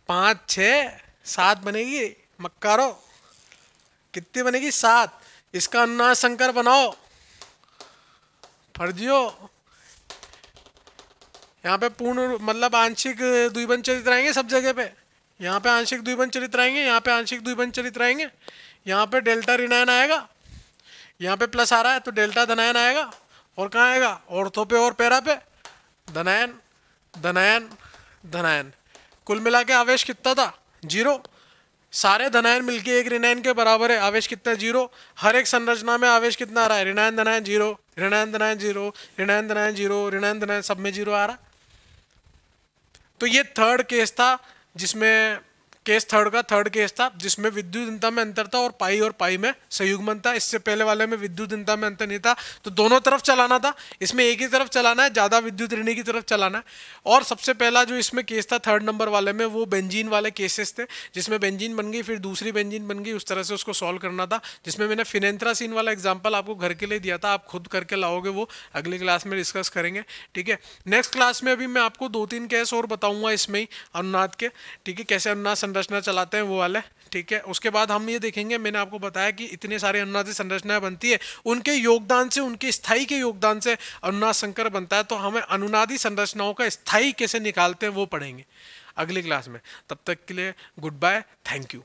5 6 7 बनेगी। मक्कारो कितनी बनेगी? 7। इसका अनुनाद संकर बनाओ फर्जियो। यहाँ पे पूर्ण मतलब आंशिक द्विबंध चरित्र आएंगे सब जगह पे। यहाँ पे आंशिक द्विबंध चरित्र आएंगे, यहाँ पे आंशिक द्विबंध चरित्र आएंगे, यहाँ पे डेल्टा ऋणायन आएगा, यहाँ पे प्लस आ रहा है तो डेल्टा धनायन आएगा, और कहाँ आएगा? ऑर्थो पे और पैरा पे धनायन धनायन धनायन। कुल मिला के आवेश कितना था? 0। सारे धनायन मिलके एक ऋणायन के बराबर है। आवेश कितना? 0। हर एक संरचना में आवेश कितना आ रहा है? ऋणायन धनायन 0, ऋणायन धनायन 0, ऋणायन धनायन 0, ऋणायन धनायन, सब में 0 आ रहा। तो ये थर्ड केस था, जिसमें केस थर्ड केस था जिसमें विद्युत भिन्नता में अंतर था और पाई में संयुग्मन था। इससे पहले वाले में विद्युत भिन्नता में अंतर नहीं था, तो दोनों तरफ चलाना था। इसमें एक ही तरफ चलाना है, ज्यादा विद्युत ऋणी की तरफ चलाना है। और सबसे पहला जो इसमें केस था थर्ड नंबर वाले में, वो बेंजीन वाले केसेस थे, जिसमें बेंजीन बन गई फिर दूसरी बेंजीन बन गई, उस तरह से उसको सॉल्व करना था। जिसमें मैंने फिनेंथ्रासीन वाला एग्जाम्पल आपको घर के लिए दिया था, आप खुद करके लाओगे, वो अगली क्लास में डिस्कस करेंगे। ठीक है, नेक्स्ट क्लास में अभी मैं आपको 2-3 केस और बताऊंगा इसमें ही अनुनाद के। ठीक है, कैसे अनुनाद संरचना चलाते हैं वो वाले। ठीक है, उसके बाद हम ये देखेंगे, मैंने आपको बताया कि इतने सारे अनुनादी संरचनाएं बनती है, उनके योगदान से, उनके स्थायी के योगदान से अनुनाद संकर बनता है। तो हमें अनुनादी संरचनाओं का स्थायी कैसे निकालते हैं वो पढ़ेंगे अगली क्लास में। तब तक के लिए गुड बाय, थैंक यू।